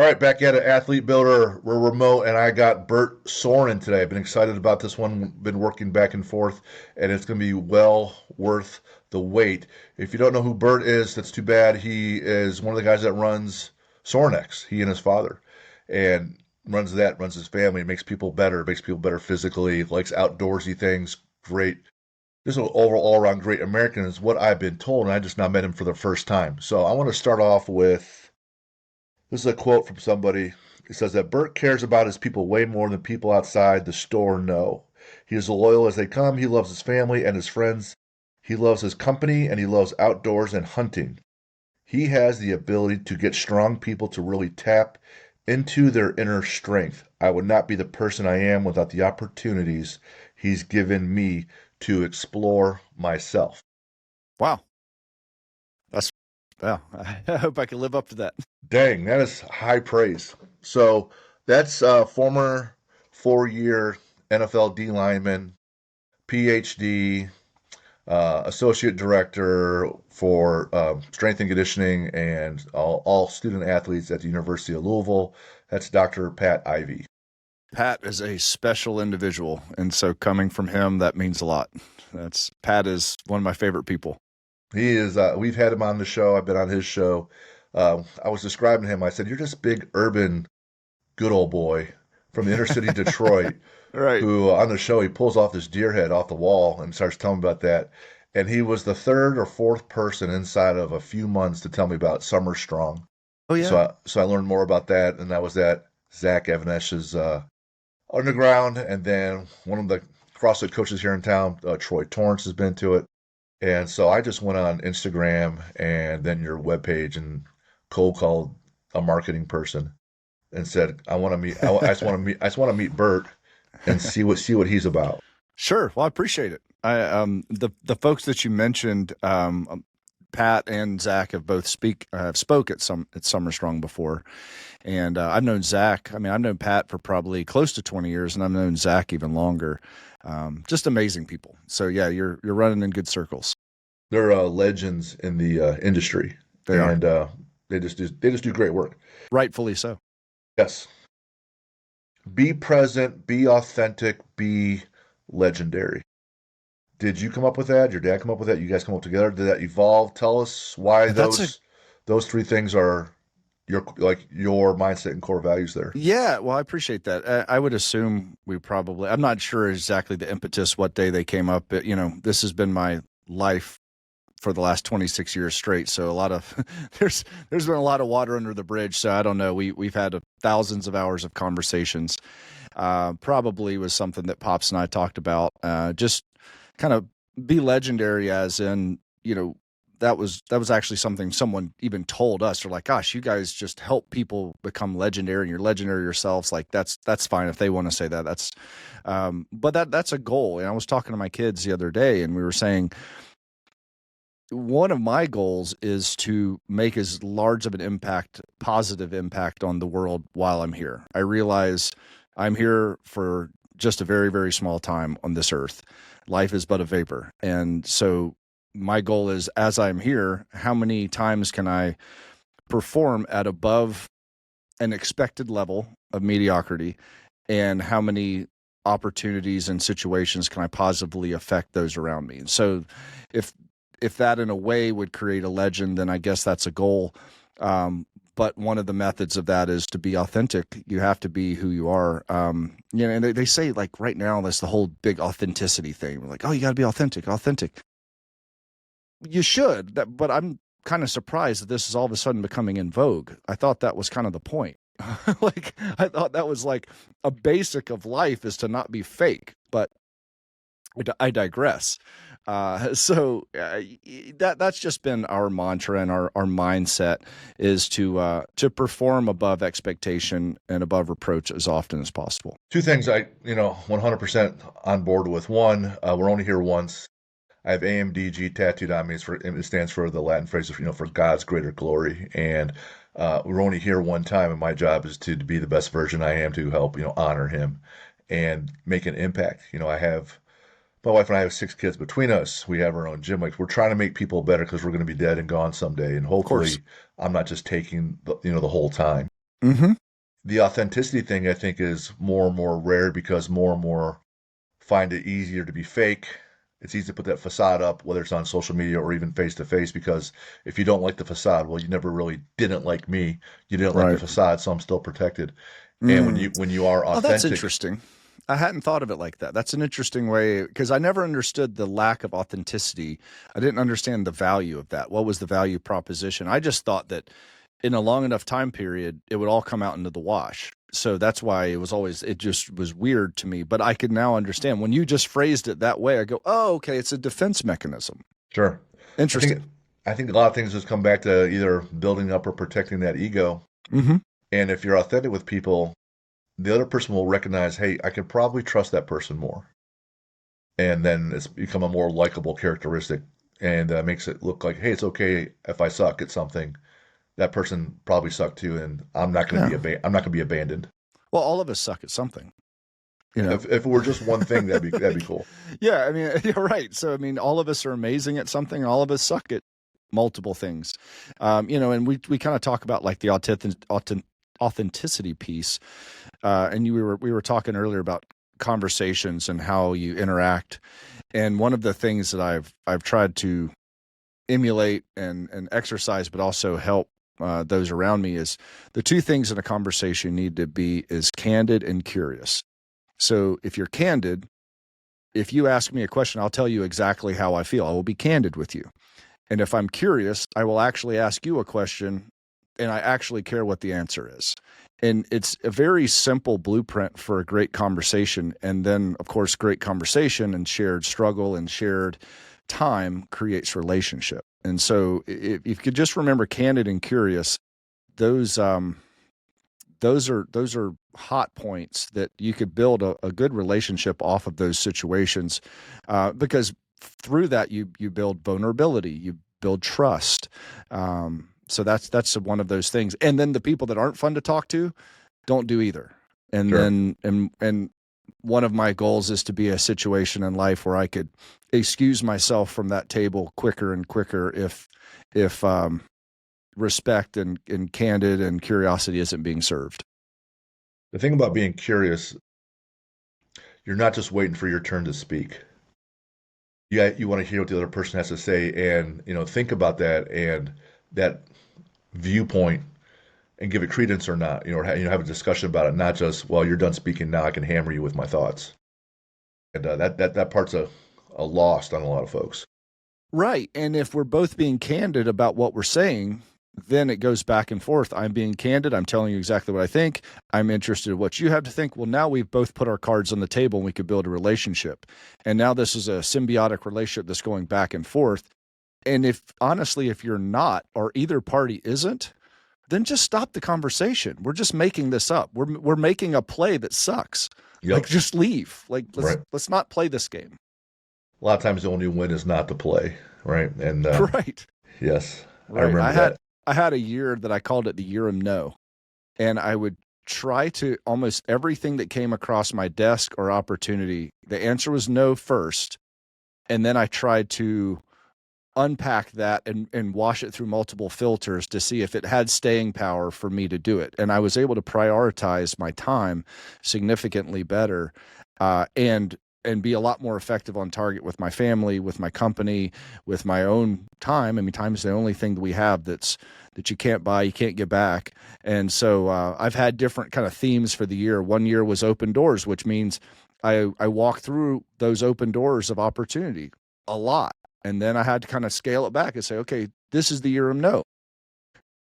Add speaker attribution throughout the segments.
Speaker 1: right, back at it, Athlete Builder. We're remote, and I got Bert Sorin today. I've been excited about this one. Been working back and forth, and it's going to be well worth the wait. If you don't know who Bert is, that's too bad. He is one of the guys that runs Sorinex. He and his father, and runs his family, makes people better, physically, likes outdoorsy things. Great, just an overall all around great American is what I've been told, and I just now met him for the first time. So I want to start off with. This is a quote from somebody. It says that Bert cares about his people way more than people outside the store know. He is loyal as they come. He loves his family and his friends. He loves his company and he loves outdoors and hunting. He has the ability to get strong people to really tap into their inner strength. I would not be the person I am without the opportunities he's given me to explore myself.
Speaker 2: Wow. That's, wow. I hope I can live up to that.
Speaker 1: Dang, that is high praise. So that's former 4-year NFL D lineman, PhD, associate director for strength and conditioning and all student athletes at the University of Louisville. That's Dr. Pat Ivy.
Speaker 2: Pat is a special individual, and so coming from him, that means a lot. Pat is one of my favorite people.
Speaker 1: He is. We've had him on the show. I've been on his show. I was describing him. I said, "You're just big urban, good old boy from the inner city Detroit."
Speaker 2: Right.
Speaker 1: Who on the show he pulls off this deer head off the wall and starts telling me about that. And he was the third or fourth person inside of a few months to tell me about Summer Strong.
Speaker 2: Oh yeah.
Speaker 1: So I learned more about that, and that was at Zach Evanesh's underground, and then one of the CrossFit coaches here in town, Troy Torrance, has been to it. And so I just went on Instagram and then your webpage and cold called a marketing person and said, I want to meet, I just want to meet Bert and see what he's about.
Speaker 2: Sure. Well, I appreciate it. The folks that you mentioned, Pat and Zach have both spoke at Summer Strong before, and I've known Zach. I mean, I've known Pat for probably close to 20 years, and I've known Zach even longer. Just amazing people. So yeah, you're running in good circles.
Speaker 1: They're legends in the industry, and they just do great work.
Speaker 2: Rightfully so.
Speaker 1: Yes. Be present, be authentic, be legendary. Did you come up with that? Did your dad come up with that? You guys come up together? Did that evolve? Tell us why those three things are your mindset and core values there.
Speaker 2: Yeah, well, I appreciate that. I would assume I'm not sure exactly the impetus, what day they came up, but this has been my life for the last 26 years straight. So a lot of there's been a lot of water under the bridge. So I don't know. We've had thousands of hours of conversations. Probably was something that Pops and I talked about. Just kind of be legendary, as in, that was actually something someone even told us. They're like, gosh, you guys just help people become legendary, and you're legendary yourselves. Like that's fine if they want to say that. But that's a goal. And I was talking to my kids the other day, and we were saying, one of my goals is to make as large of an impact, positive impact on the world while I'm here. I realize I'm here for just a very, very small time on this earth. Life is but a vapor. And so my goal is, as I'm here, how many times can I perform at above an expected level of mediocrity, and how many opportunities and situations can I positively affect those around me? And so if that in a way would create a legend, then I guess that's a goal. But one of the methods of that is to be authentic. You have to be who you are. And they say, like, right now, that's the whole big authenticity thing. We're like, oh, you got to be authentic. You should, but I'm kind of surprised that this is all of a sudden becoming in vogue. I thought that was kind of the point. Like, I thought that was like a basic of life, is to not be fake, but I digress. So that's just been our mantra, and our mindset is to perform above expectation and above reproach as often as possible.
Speaker 1: Two things 100% on board with. One, we're only here once. I have AMDG tattooed on me. It stands for the Latin phrase of, for God's greater glory. And we're only here one time, and my job is to be the best version I am, to help, honor him and make an impact. My wife and I have 6 kids between us. We have our own gym. Like, we're trying to make people better because we're going to be dead and gone someday. And hopefully I'm not just taking the whole time.
Speaker 2: Mm-hmm.
Speaker 1: The authenticity thing, I think, is more and more rare because more and more find it easier to be fake. It's easy to put that facade up, whether it's on social media or even face to face, because if you don't like the facade, well, you never really didn't like me. You didn't like the
Speaker 2: Right.
Speaker 1: facade, so I'm still protected. And
Speaker 2: Mm.
Speaker 1: when you are
Speaker 2: Oh, that's
Speaker 1: authentic,
Speaker 2: interesting. I hadn't thought of it like that. That's an interesting way because I never understood the lack of authenticity. I didn't understand the value of that. What was the value proposition? I just thought that in a long enough time period, it would all come out into the wash. So that's why it just was weird to me. But I could now understand when you just phrased it that way. I go, oh, okay, it's a defense mechanism.
Speaker 1: sure. I think
Speaker 2: Interesting.
Speaker 1: I think a lot of things just come back to either building up or protecting that ego.
Speaker 2: Hmm.
Speaker 1: And if you're authentic with people, the other person will recognize, hey, I can probably trust that person more. And then it's become a more likable characteristic and makes it look like, hey, it's okay if I suck at something. That person probably sucked too, and
Speaker 2: Yeah.
Speaker 1: I'm not going to be abandoned.
Speaker 2: Well, all of us suck at something, you know.
Speaker 1: If it were just one thing, that'd be cool.
Speaker 2: Yeah, I mean, you're right. So, I mean, all of us are amazing at something. All of us suck at multiple things, and we kind of talk about like the authenticity piece. And we were talking earlier about conversations and how you interact. And one of the things that I've tried to emulate and exercise, but also help those around me is the two things in a conversation need to be is candid and curious. So if you're candid, if you ask me a question, I'll tell you exactly how I feel. I will be candid with you. And if I'm curious, I will actually ask you a question and I actually care what the answer is. And it's a very simple blueprint for a great conversation. And then, of course, great conversation and shared struggle and shared time creates relationship. And so if you could just remember candid and curious, those those are hot points that you could build a good relationship off of those situations, because through that you build vulnerability, you build trust. So that's one of those things. And then the people that aren't fun to talk to don't do either. And
Speaker 1: Sure.
Speaker 2: then and one of my goals is to be a situation in life where I could excuse myself from that table quicker and quicker if respect and candid and curiosity isn't being served.
Speaker 1: The thing about being curious, you're not just waiting for your turn to speak. You want to hear what the other person has to say, and think about that and that viewpoint, and give it credence or not. Or have a discussion about it, not just, well, you're done speaking now. I can hammer you with my thoughts, and that part's a lost on a lot of folks.
Speaker 2: Right. And if we're both being candid about what we're saying, then it goes back and forth. I'm being candid. I'm telling you exactly what I think. I'm interested in what you have to think. Well, now we've both put our cards on the table and we could build a relationship. And now this is a symbiotic relationship that's going back and forth. And if honestly, if you're not, or either party isn't, then just stop the conversation. We're just making this up. We're making a play that sucks. Like
Speaker 1: Yep.
Speaker 2: just leave. Like
Speaker 1: Right.
Speaker 2: let's not play this game.
Speaker 1: A lot of times the only win is not to play, right? And
Speaker 2: Right.
Speaker 1: yes, I
Speaker 2: Right.
Speaker 1: remember that.
Speaker 2: I had a year that I called it the year of no. And I would try to almost everything that came across my desk or opportunity, the answer was no first. And then I tried to unpack that and wash it through multiple filters to see if it had staying power for me to do it. And I was able to prioritize my time significantly better, and be a lot more effective on target with my family, with my company, with my own time. I mean, time is the only thing that we have that you can't buy, you can't get back. And so I've had different kind of themes for the year. One year was open doors, which means I walked through those open doors of opportunity a lot. And then I had to kind of scale it back and say, okay, this is the year of no.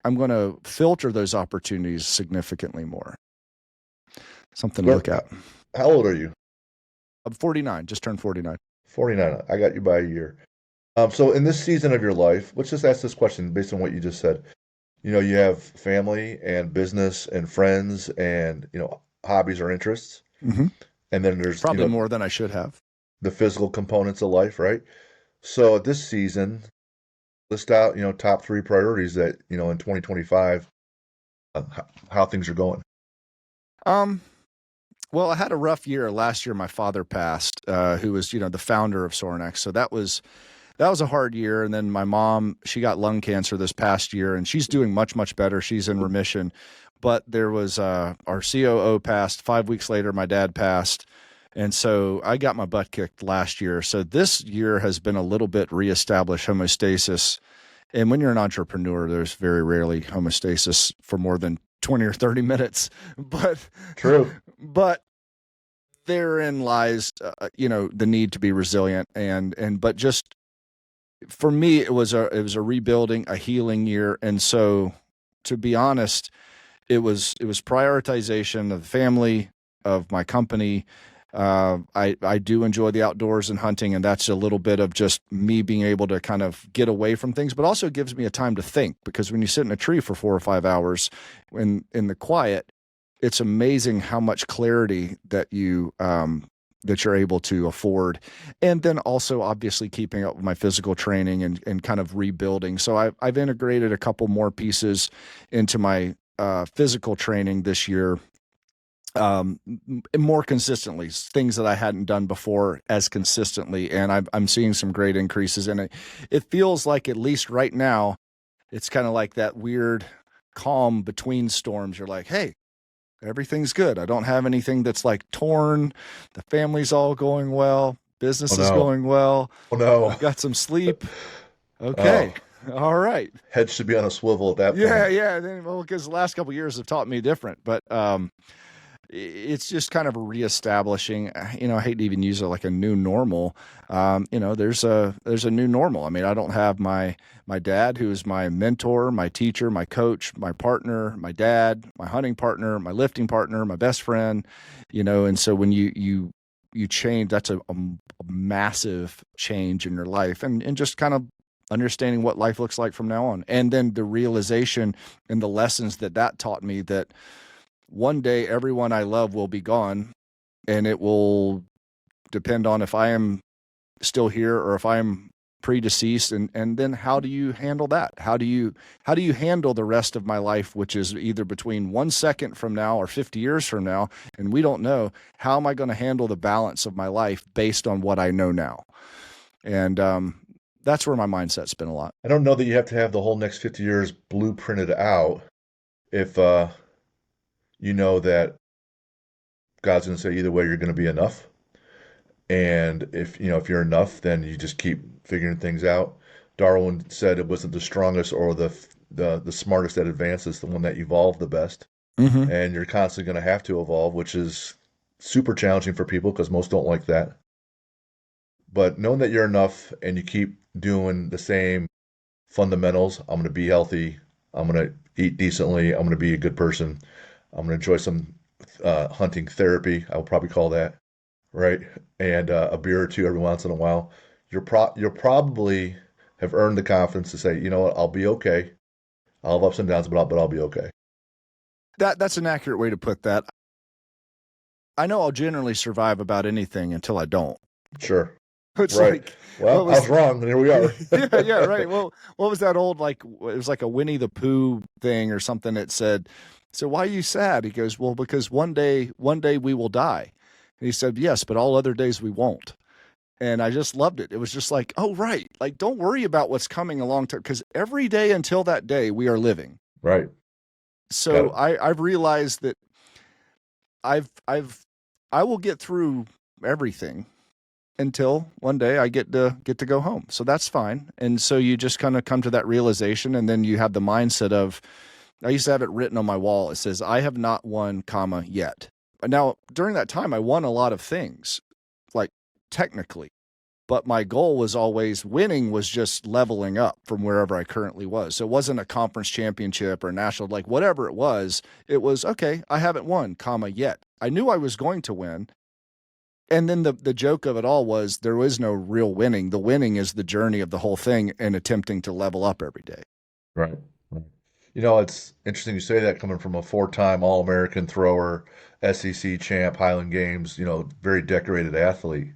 Speaker 2: I'm going to filter those opportunities significantly more. Something to
Speaker 1: Bert,
Speaker 2: look at.
Speaker 1: how old are you?
Speaker 2: I'm 49, just turned 49.
Speaker 1: 49. I got you by a year. So in this season of your life, let's just ask this question based on what you just said. You have family and business and friends and, hobbies or interests.
Speaker 2: Mm-hmm.
Speaker 1: And then there's,
Speaker 2: Probably more than I should have.
Speaker 1: the physical components of life, right? So this season, list out, top three priorities that, in 2025, how things are going.
Speaker 2: Um, well, I had a rough year last year. My father passed, who was, the founder of Sorinex. So that was a hard year. And then my mom, she got lung cancer this past year, and she's doing much, much better. She's in remission. but there was our COO passed. 5 weeks later, my dad passed. And so I got my butt kicked last year. So this year has been a little bit reestablished homeostasis. And when you're an entrepreneur, there's very rarely homeostasis for more than 20 or 30 minutes. But,
Speaker 1: True.
Speaker 2: but therein lies, the need to be resilient. But just for me, it was a rebuilding, a healing year. And so to be honest, it was prioritization of the family, of my company. I do enjoy the outdoors and hunting, and that's a little bit of just me being able to kind of get away from things, but also gives me a time to think, because when you sit in a tree for 4 or 5 hours in the quiet, it's amazing how much clarity that you're able to afford. And then also obviously keeping up with my physical training and kind of rebuilding. So I've integrated a couple more pieces into my physical training this year, more consistently, things that I hadn't done before as consistently. And I'm seeing some great increases in it. It feels like, at least right now, it's kind of like that weird calm between storms. You're like, hey, everything's good. I don't have anything that's like torn. The family's all going well.
Speaker 1: Oh
Speaker 2: Business is
Speaker 1: no.
Speaker 2: going well.
Speaker 1: Oh no.
Speaker 2: I've got some sleep.
Speaker 1: Oh,
Speaker 2: Okay. All right.
Speaker 1: head should be on a swivel at that
Speaker 2: Yeah,
Speaker 1: point.
Speaker 2: yeah. Then, well, because the last couple of years have taught me different, but it's just kind of reestablishing. I hate to even use it like a new normal. There's a new normal. I mean, I don't have my dad, who is my mentor, my teacher, my coach, my partner, my dad, my hunting partner, my lifting partner, my best friend. And so when you change, that's a massive change in your life, and just kind of understanding what life looks like from now on. And then the realization and the lessons that taught me, that one day everyone I love will be gone, and it will depend on if I am still here or if I'm predeceased. And then how do you handle that? How do you handle the rest of my life, which is either between 1 second from now or 50 years from now, and we don't know. How am I going to handle the balance of my life based on what I know now? And that's where my mindset's been a lot.
Speaker 1: I don't know that you have to have the whole next 50 years blueprinted out if you know that God's going to say either way you're going to be enough. And if you're enough, then you just keep figuring things out. Darwin said it wasn't the strongest or the smartest that advances, the one that evolved the best.
Speaker 2: Mm-hmm.
Speaker 1: And you're constantly going to have to evolve, which is super challenging for people because most don't like that. But knowing that you're enough and you keep doing the same fundamentals, I'm going to be healthy, I'm going to eat decently, I'm going to be a good person, I'm going to enjoy some hunting therapy, I will probably call that, right? And a beer or two every once in a while. You'll probably have earned the confidence to say, you know what, I'll be okay. I'll have ups and downs, but I'll be okay.
Speaker 2: That's an accurate way to put that. I know I'll generally survive about anything until I don't.
Speaker 1: Sure.
Speaker 2: It's
Speaker 1: Right.
Speaker 2: like,
Speaker 1: Well,
Speaker 2: what
Speaker 1: I was
Speaker 2: was,
Speaker 1: wrong, and here we are.
Speaker 2: yeah, yeah, right. Well, what was that old, like, it was like a Winnie the Pooh thing or something that said, so why are you sad? He goes, well, because one day we will die. And he said, yes, but all other days we won't. And I just loved it. It was just like, oh, right. Like, don't worry about what's coming along, because every day until that day we are living.
Speaker 1: Right. Got
Speaker 2: So
Speaker 1: it.
Speaker 2: I've realized that I will get through everything until one day I get to go home. So that's fine. And so you just kind of come to that realization, and then you have the mindset of, I used to have it written on my wall. It says, I have not won, comma, yet. Now, during that time, I won a lot of things, like technically, but my goal was always, winning was just leveling up from wherever I currently was. So it wasn't a conference championship or national, like whatever it was, okay, I haven't won, comma, yet. I knew I was going to win. And then the joke of it all was, there was no real winning. The winning is the journey of the whole thing and attempting to level up every day.
Speaker 1: Right. Right. It's interesting you say that coming from a four-time All-American thrower, SEC champ, Highland Games, very decorated athlete.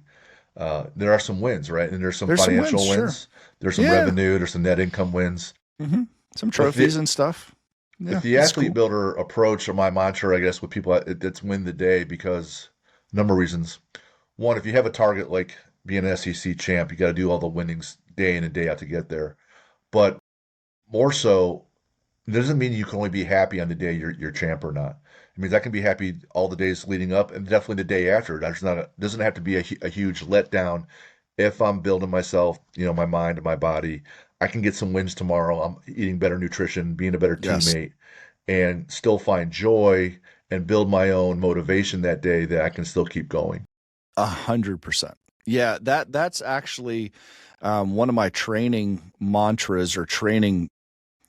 Speaker 1: There are some wins, right? And there's some
Speaker 2: There's some wins,
Speaker 1: financial
Speaker 2: sure.
Speaker 1: wins. There's some
Speaker 2: Yeah.
Speaker 1: revenue. There's some net income wins.
Speaker 2: Hmm. Some
Speaker 1: With
Speaker 2: trophies
Speaker 1: the
Speaker 2: and stuff.
Speaker 1: with
Speaker 2: Yeah,
Speaker 1: the
Speaker 2: it's
Speaker 1: athlete
Speaker 2: cool.
Speaker 1: builder approach, or my mantra, I guess, with people, it's win the day because number of reasons. One, if you have a target like being an SEC champ, you got to do all the winnings day in and day out to get there. But more so, It doesn't mean you can only be happy on the day you're champ or not. It means I can be happy all the days leading up and definitely the day after. That's not doesn't have to be a huge letdown if I'm building myself, my mind and my body. I can get some wins tomorrow. I'm eating better nutrition, being a better
Speaker 2: Yes.
Speaker 1: teammate, and still find joy and build my own motivation that day that I can still keep going.
Speaker 2: 100%. Yeah, that's actually one of my training mantras or training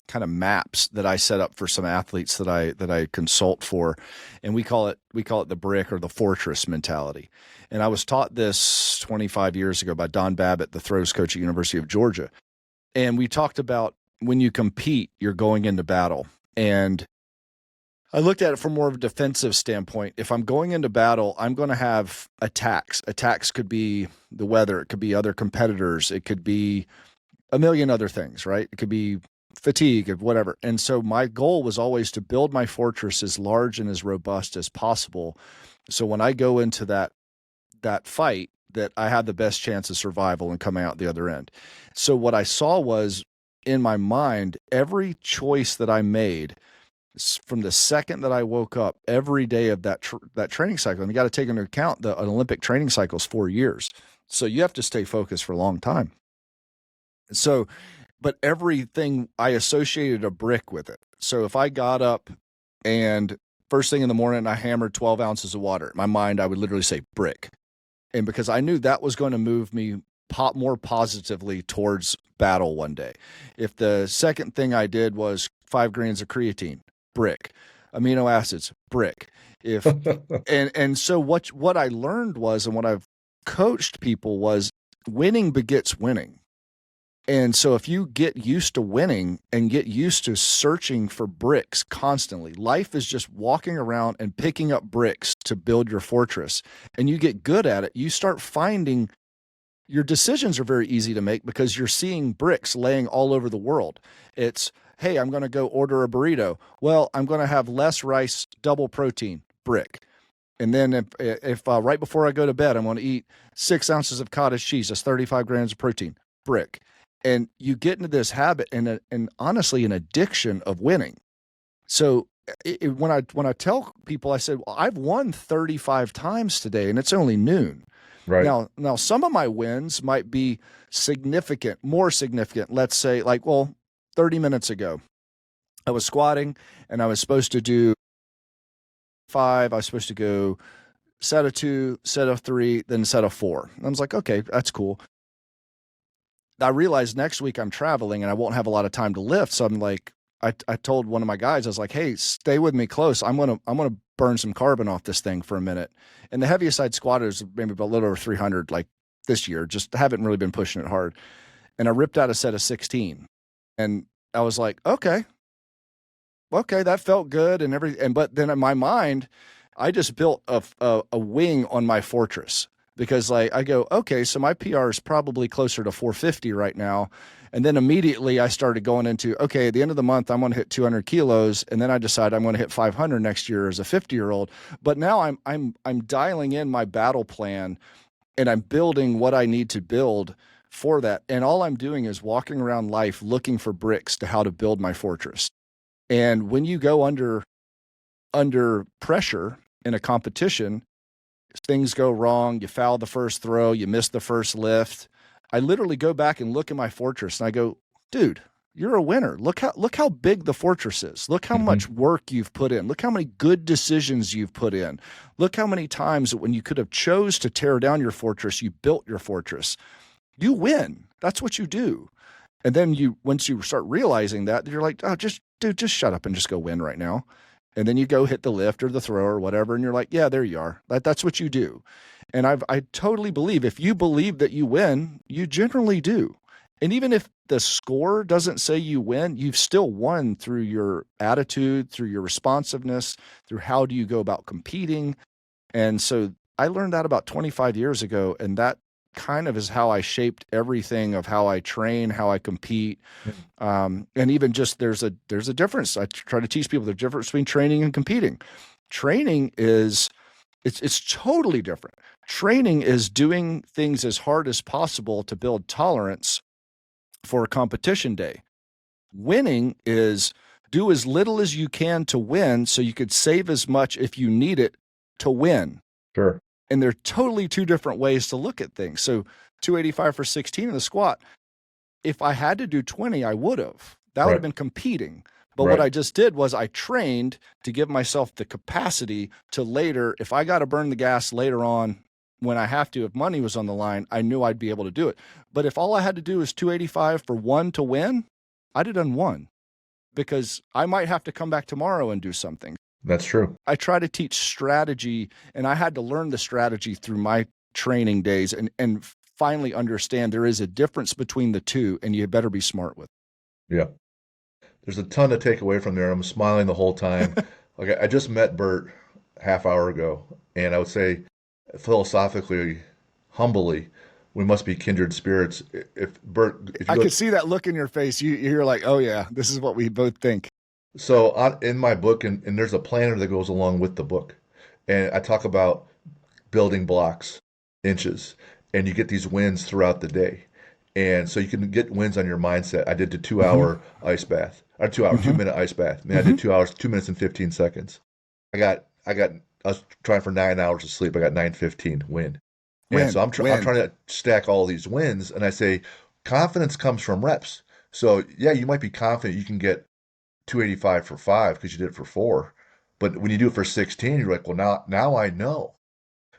Speaker 2: kind of maps that I set up for some athletes that I consult for, and we call it the brick or the fortress mentality. And I was taught this 25 years ago by Don Babbitt, the throws coach at University of Georgia. And we talked about when you compete, you're going into battle. And I looked at it from more of a defensive standpoint. If I'm going into battle, I'm going to have attacks. Attacks could be the weather, it could be other competitors, it could be a million other things, right? It could be fatigue of whatever. And so my goal was always to build my fortress as large and as robust as possible. So when I go into that fight, that I have the best chance of survival and coming out the other end. So what I saw was in my mind, every choice that I made from the second that I woke up every day of that training cycle, and you got to take into account the an Olympic training cycle is 4 years. So you have to stay focused for a long time. So, but everything I associated a brick with it. So if I got up and first thing in the morning, I hammered 12 ounces of water, in my mind, I would literally say brick. And because I knew that was going to move me more positively towards battle one day. If the second thing I did was 5 grams of creatine, brick, amino acids, brick. If and so what I learned was, and what I've coached people was, winning begets winning. And so if you get used to winning and get used to searching for bricks constantly, life is just walking around and picking up bricks to build your fortress. And you get good at it. You start finding your decisions are very easy to make because you're seeing bricks laying all over the world. It's, hey, I'm going to go order a burrito. Well, I'm going to have less rice, double protein, brick. And then if right before I go to bed, I'm going to eat 6 ounces of cottage cheese. That's 35 grams of protein, brick. And you get into this habit and honestly an addiction of winning. So when I tell people, I said, well, I've won 35 times today, and it's only noon.
Speaker 1: Right.
Speaker 2: Now some of my wins might be significant, more significant. Let's say, like, well, 30 minutes ago, I was squatting and I was supposed to do 5. I was supposed to go set of 2, set of 3, then set of 4. And I was like, okay, that's cool. I realized next week I'm traveling and I won't have a lot of time to lift. So I'm like, I told one of my guys, I was like, hey, stay with me close. I'm gonna burn some carbon off this thing for a minute. And the heaviest I'd squatted is maybe about a little over 300 like this year. Just haven't really been pushing it hard. And I ripped out a set of 16. And I was like, okay, that felt good and everything. And but then in my mind, I just built a wing on my fortress because like I go, okay, so my PR is probably closer to 450 right now. And then immediately I started going into, okay, at the end of the month, I'm going to hit 200 kilos. And then I decide I'm going to hit 500 next year as a 50-year-old. But now I'm dialing in my battle plan and I'm building what I need to build for that. And all I'm doing is walking around life looking for bricks to how to build my fortress. And when you go under pressure in a competition, things go wrong, you foul the first throw, you miss the first lift. I literally go back and look at my fortress and I go, dude, you're a winner. Look how big the fortress is. Look how
Speaker 1: Hmm.
Speaker 2: much work you've put in. Look how many good decisions you've put in. Look how many times when you could have chose to tear down your fortress, you built your fortress. You win. That's what you do. And then once you start realizing that, you're like, oh, just shut up and just go win right now. And then you go hit the lift or the throw or whatever, and you're like, yeah, there you are. That's what you do. And I totally believe if you believe that you win, you generally do. And even if the score doesn't say you win, you've still won through your attitude, through your responsiveness, through how do you go about competing. And so I learned that about 25 years ago, and that kind of is how I shaped everything of how I train, how I compete, and even just there's a difference. I try to teach people the difference between training and competing. Training is it's totally different. Training is doing things as hard as possible to build tolerance for a competition day. Winning is Do as little as you can to win so you could save as much if you need it to win.
Speaker 1: Sure.
Speaker 2: And they're totally two different ways to look at things. So 285 for 16 in the squat, if I had to do 20, I would have. That would have
Speaker 1: Right.
Speaker 2: been competing. But what
Speaker 1: Right.
Speaker 2: I just did was I trained to give myself the capacity to later, if I got to burn the gas later on when I have to, if money was on the line, I knew I'd be able to do it. But if all I had to do was 285 for one to win, I'd have done one because I might have to come back tomorrow and do something.
Speaker 1: That's true.
Speaker 2: I try to teach strategy, and I had to learn the strategy through my training days and finally understand there is a difference between the two, and you better be smart with
Speaker 1: Yeah. There's a ton to take away from there. I'm smiling the whole time.
Speaker 2: it.
Speaker 1: Like I just met Bert half hour ago, and I would say philosophically, humbly, we must be kindred spirits. If Bert, if you
Speaker 2: I
Speaker 1: go,
Speaker 2: could see that look in your face. You're like, oh yeah, this is what we both think.
Speaker 1: so in my book, and there's a planner that goes along with the book, and I talk about building blocks, inches, and you get these wins throughout the day. And so you can get wins on your mindset. I did the 2 hour ice bath, or 2 hour,
Speaker 2: Mm-hmm.
Speaker 1: 2 minute ice bath. I
Speaker 2: Mm-hmm.
Speaker 1: did 2 hours, 2 minutes and 15 seconds. I was trying for 9 hours of sleep. I got 9:15 win. And so I'm
Speaker 2: Win.
Speaker 1: trying to stack all these wins. And I say, confidence comes from reps. So yeah, you might be confident you can get 285 for 5 because you did it for 4. But when you do it for 16, you're like, well, now I know.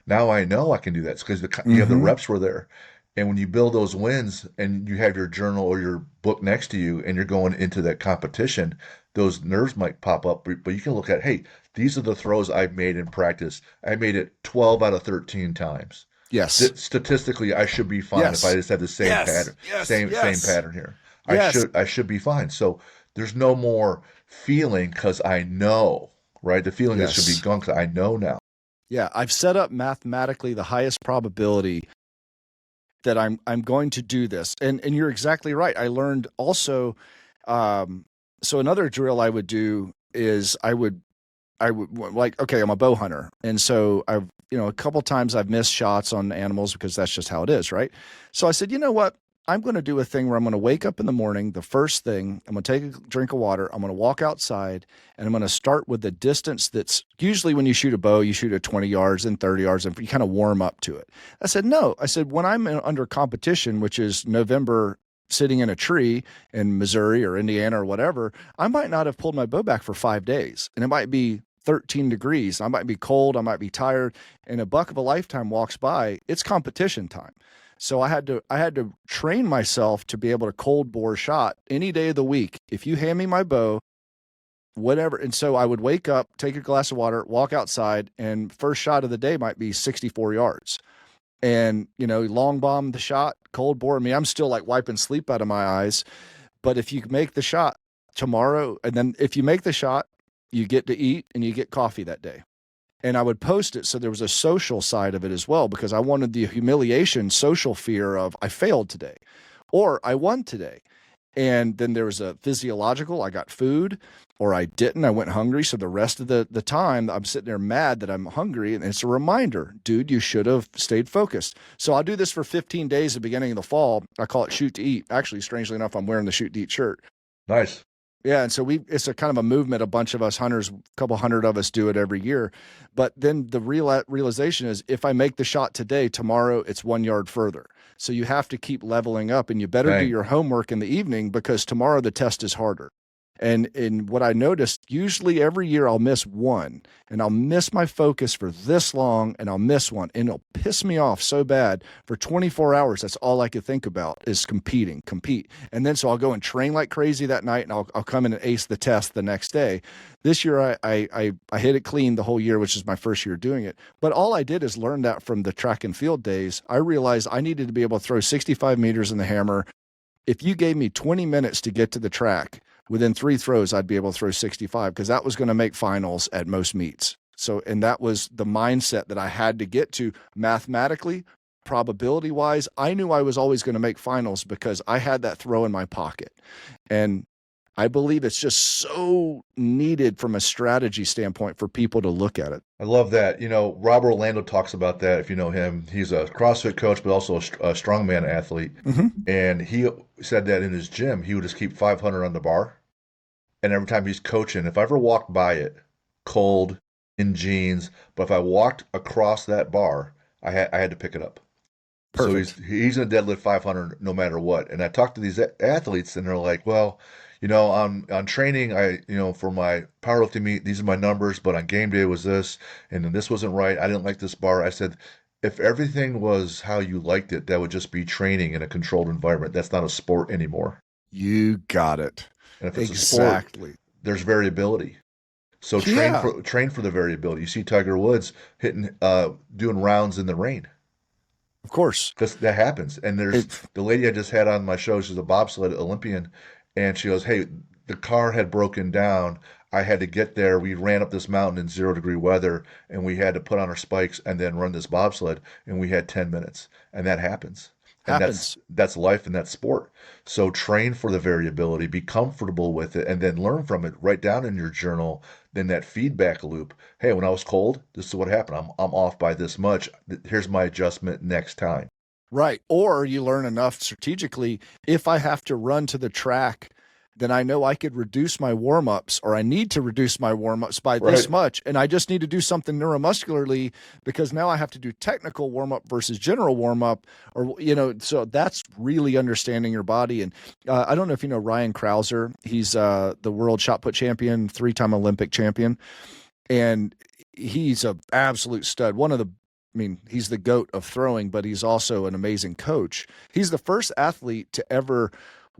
Speaker 1: Now I know I can do that. It's because you have the
Speaker 2: Mm-hmm.
Speaker 1: reps were there. And when you build those wins and you have your journal or your book next to you and you're going into that competition, those nerves might pop up, but you can look at, hey, these are the throws I've made in practice. I made it 12 out of 13 times.
Speaker 2: Yes.
Speaker 1: Statistically, I should be fine if I
Speaker 2: Yes.
Speaker 1: just have the same
Speaker 2: Yes.
Speaker 1: pattern,
Speaker 2: Yes.
Speaker 1: same
Speaker 2: Yes.
Speaker 1: pattern here.
Speaker 2: Yes.
Speaker 1: I should be fine. So there's no more feeling because I know, right? The feeling that should be
Speaker 2: Yes.
Speaker 1: gone because I know now.
Speaker 2: Yeah. I've set up mathematically the highest probability that I'm going to do this. And you're exactly right. I learned also so another drill I would do is I would like, okay, I'm a bow hunter. And so I've, a couple times I've missed shots on animals because that's just how it is, right? So I said, you know what? I'm going to do a thing where I'm going to wake up in the morning. The first thing, I'm going to take a drink of water. I'm going to walk outside and I'm going to start with the distance that's usually when you shoot a bow, you shoot at 20 yards and 30 yards and you kind of warm up to it. I said, no. I said, when I'm under competition, which is November, sitting in a tree in Missouri or Indiana or whatever, I might not have pulled my bow back for 5 days. And it might be 13 degrees. I might be cold. I might be tired. And a buck of a lifetime walks by. It's competition time. So I had to train myself to be able to cold bore shot any day of the week. If you hand me my bow, whatever. And so I would wake up, take a glass of water, walk outside, and first shot of the day might be 64 yards. And, long bomb the shot, cold bore. I mean, I'm still like wiping sleep out of my eyes. But if you make the shot tomorrow, and then if you make the shot, you get to eat and you get coffee that day. And I would post it so there was a social side of it as well, because I wanted the humiliation, social fear of I failed today or I won today. And then there was a physiological, I got food or I didn't, I went hungry. So the rest of the time I'm sitting there mad that I'm hungry. And it's a reminder, dude, you should have stayed focused. So I'll do this for 15 days at the beginning of the fall. I call it shoot to eat. Actually, strangely enough, I'm wearing the shoot to eat shirt.
Speaker 1: Nice.
Speaker 2: Yeah, and so it's a kind of a movement. A bunch of us hunters, a couple hundred of us do it every year. But then the realization is if I make the shot today, tomorrow it's 1 yard further. So you have to keep leveling up and you better do
Speaker 1: Dang.
Speaker 2: your homework in the evening because tomorrow the test is harder. And what I noticed, usually every year I'll miss one and I'll miss my focus for this long and I'll miss one and it'll piss me off so bad for 24 hours. That's all I could think about is compete. And then so I'll go and train like crazy that night and I'll come in and ace the test the next day. This year I hit it clean the whole year, which is my first year doing it. But all I did is learn that from the track and field days. I realized I needed to be able to throw 65 meters in the hammer. If you gave me 20 minutes to get to the track, within 3 throws, I'd be able to throw 65 because that was going to make finals at most meets. So, and that was the mindset that I had to get to mathematically, probability wise. I knew I was always going to make finals because I had that throw in my pocket. And I believe it's just so needed from a strategy standpoint for people to look at it.
Speaker 1: I love that. Rob Orlando talks about that. If you know him, he's a CrossFit coach, but also a strongman athlete.
Speaker 2: Mm-hmm.
Speaker 1: And he said that in his gym, he would just keep 500 on the bar and every time he's coaching, if I ever walked by it, cold, in jeans, but if I walked across that bar, I had to pick it up. So he's
Speaker 2: Perfect.
Speaker 1: he's gonna deadlift 500 no matter what. And I talk to these athletes, and they're like, "Well, on training, for my powerlifting meet, these are my numbers, but on game day was this, and then this wasn't right. I didn't like this bar." I said, "If everything was how you liked it, that would just be training in a controlled environment. That's not a sport anymore.
Speaker 2: You got it.
Speaker 1: And if it's a sport,
Speaker 2: Exactly.
Speaker 1: there's variability. So train
Speaker 2: Yeah,
Speaker 1: for train for the variability. You see Tiger Woods doing rounds in the rain.
Speaker 2: of course.
Speaker 1: Because that happens. And there's
Speaker 2: It
Speaker 1: the lady I just had on my show. She's a bobsled Olympian, and she goes, "Hey, the car had broken down. I had to get there. We ran up this mountain in 0-degree weather, and we had to put on our spikes and then run this bobsled, and we had 10 minutes." And that happens. And that's
Speaker 2: happens.
Speaker 1: that's life and that's sport. So train for the variability, be comfortable with it, and then learn from it. Write down in your journal. Then that feedback loop. Hey, when I was cold, this is what happened. I'm off by this much. Here's my adjustment next time.
Speaker 2: Right. Or you learn enough strategically. If I have to run to the track, then I know I could reduce my warm ups, or I need to reduce my warm ups by this
Speaker 1: Right.
Speaker 2: much. And I just need to do something neuromuscularly because now I have to do technical warm up versus general warm up. So that's really understanding your body. And I don't know if you know Ryan Krauser. He's the world shot put champion, 3-time Olympic champion. And he's a absolute stud. He's the goat of throwing, but he's also an amazing coach. He's the first athlete to ever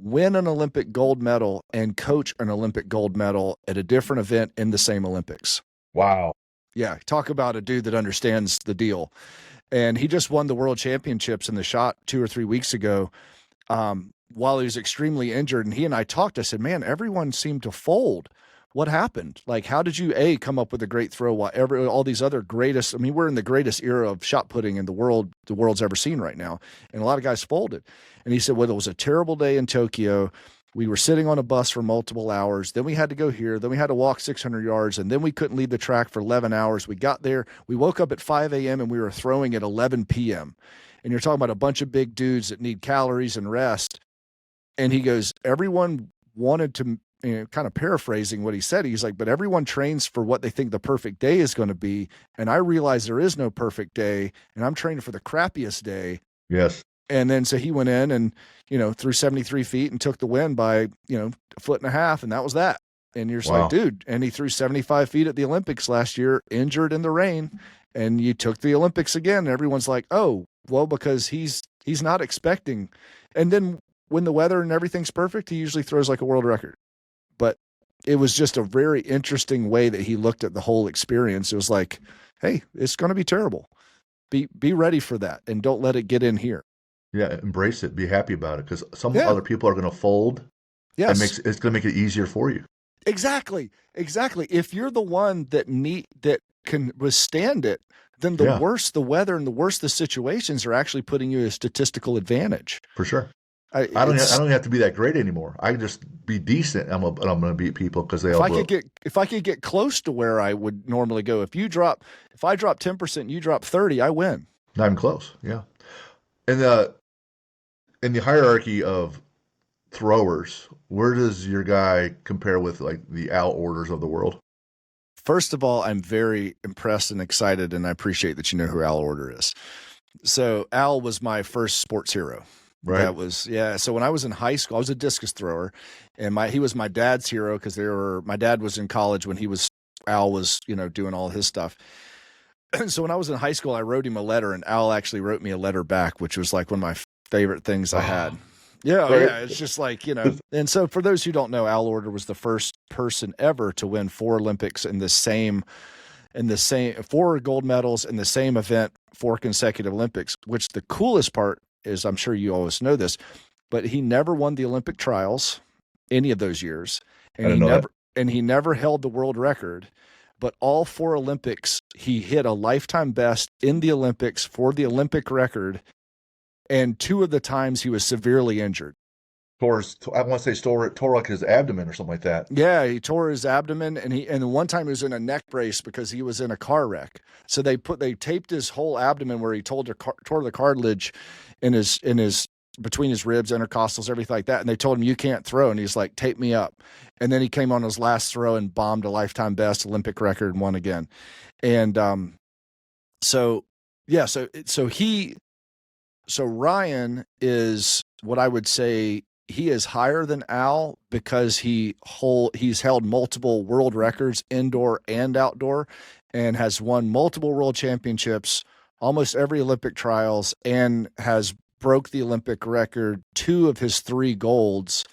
Speaker 2: win an Olympic gold medal and coach an Olympic gold medal at a different event in the same Olympics.
Speaker 1: Wow.
Speaker 2: Yeah, talk about a dude that understands the deal. And he just won the world championships in the shot 2 or 3 weeks ago, while he was extremely injured. And he and I talked. I said, man, everyone seemed to fold. What happened? Like, how did you come up with a great throw while all these other greatest? I mean, we're in the greatest era of shot putting in the world's ever seen right now, and a lot of guys folded. And he said, well, it was a terrible day in Tokyo. We were sitting on a bus for multiple hours. Then we had to go here. Then we had to walk 600 yards, and then we couldn't leave the track for 11 hours. We got there. We woke up at 5 a.m. and we were throwing at 11 p.m. And you're talking about a bunch of big dudes that need calories and rest. And he goes, everyone wanted to, kind of paraphrasing what he said. He's like, but everyone trains for what they think the perfect day is going to be. And I realize there is no perfect day, and I'm training for the crappiest day.
Speaker 1: Yes.
Speaker 2: And then so he went in and, threw 73 feet and took the win by, a foot and a half. And that was that. And you're just like,
Speaker 1: Wow.
Speaker 2: dude, and he threw 75 feet at the Olympics last year, injured in the rain. And you took the Olympics again. And everyone's like, oh, well, because he's not expecting. And then when the weather and everything's perfect, he usually throws like a world record. But it was just a very interesting way that he looked at the whole experience. It was like, hey, it's going to be terrible. Be ready for that, and don't let it get in here.
Speaker 1: Yeah. Embrace it. Be happy about it because some
Speaker 2: Yeah.
Speaker 1: other people are going to fold and
Speaker 2: Yes.
Speaker 1: it's going to make it easier for you.
Speaker 2: Exactly. Exactly. If you're the one that can withstand it, then the
Speaker 1: Yeah,
Speaker 2: worse the weather and the worse the situations are actually putting you a statistical advantage.
Speaker 1: for sure.
Speaker 2: I,
Speaker 1: I don't. I
Speaker 2: it's
Speaker 1: don't even have to be that great anymore. I can just be decent. I'm going to beat people because they
Speaker 2: if
Speaker 1: all
Speaker 2: I
Speaker 1: blow.
Speaker 2: could get close to where I would normally go. If I drop 10%, you drop 30, I win.
Speaker 1: Not even close. Yeah. And in the hierarchy of throwers, where does your guy compare with like the Al Orders of the world?
Speaker 2: First of all, I'm very impressed and excited, and I appreciate that you know who Al Order is. So Al was my first sports hero.
Speaker 1: Right.
Speaker 2: Yeah. So when I was in high school, I was a discus thrower, and he was my dad's hero because my dad was in college when Al was, doing all his stuff. So when I was in high school, I wrote him a letter, and Al actually wrote me a letter back, which was like one of my favorite things I had.
Speaker 1: Oh,
Speaker 2: Yeah,
Speaker 1: right.
Speaker 2: yeah. It's just like, And so for those who don't know, Al Order was the first person ever to win 4 Olympics in the same 4 gold medals in the same event, 4 consecutive Olympics, which the coolest part is, I'm sure you always know this, but he never won the Olympic trials any of those years.
Speaker 1: I
Speaker 2: And
Speaker 1: didn't
Speaker 2: he
Speaker 1: know that.
Speaker 2: never held the world record, but all 4 Olympics, he hit a lifetime best in the Olympics for the Olympic record. And 2 of the times he was severely injured.
Speaker 1: I want to say tore like his abdomen or something like that.
Speaker 2: Yeah, he tore his abdomen, and one time he was in a neck brace because he was in a car wreck. So they taped his whole abdomen where he tore the cartilage in his between his ribs, intercostals, everything like that. And they told him, you can't throw. And he's like, tape me up. And then he came on his last throw and bombed a lifetime best Olympic record and won again. And so, yeah, so Ryan is what I would say he is higher than Al because he's held multiple world records indoor and outdoor and has won multiple world championships, almost every Olympic trials, and has broke the Olympic record, 2 of his 3 golds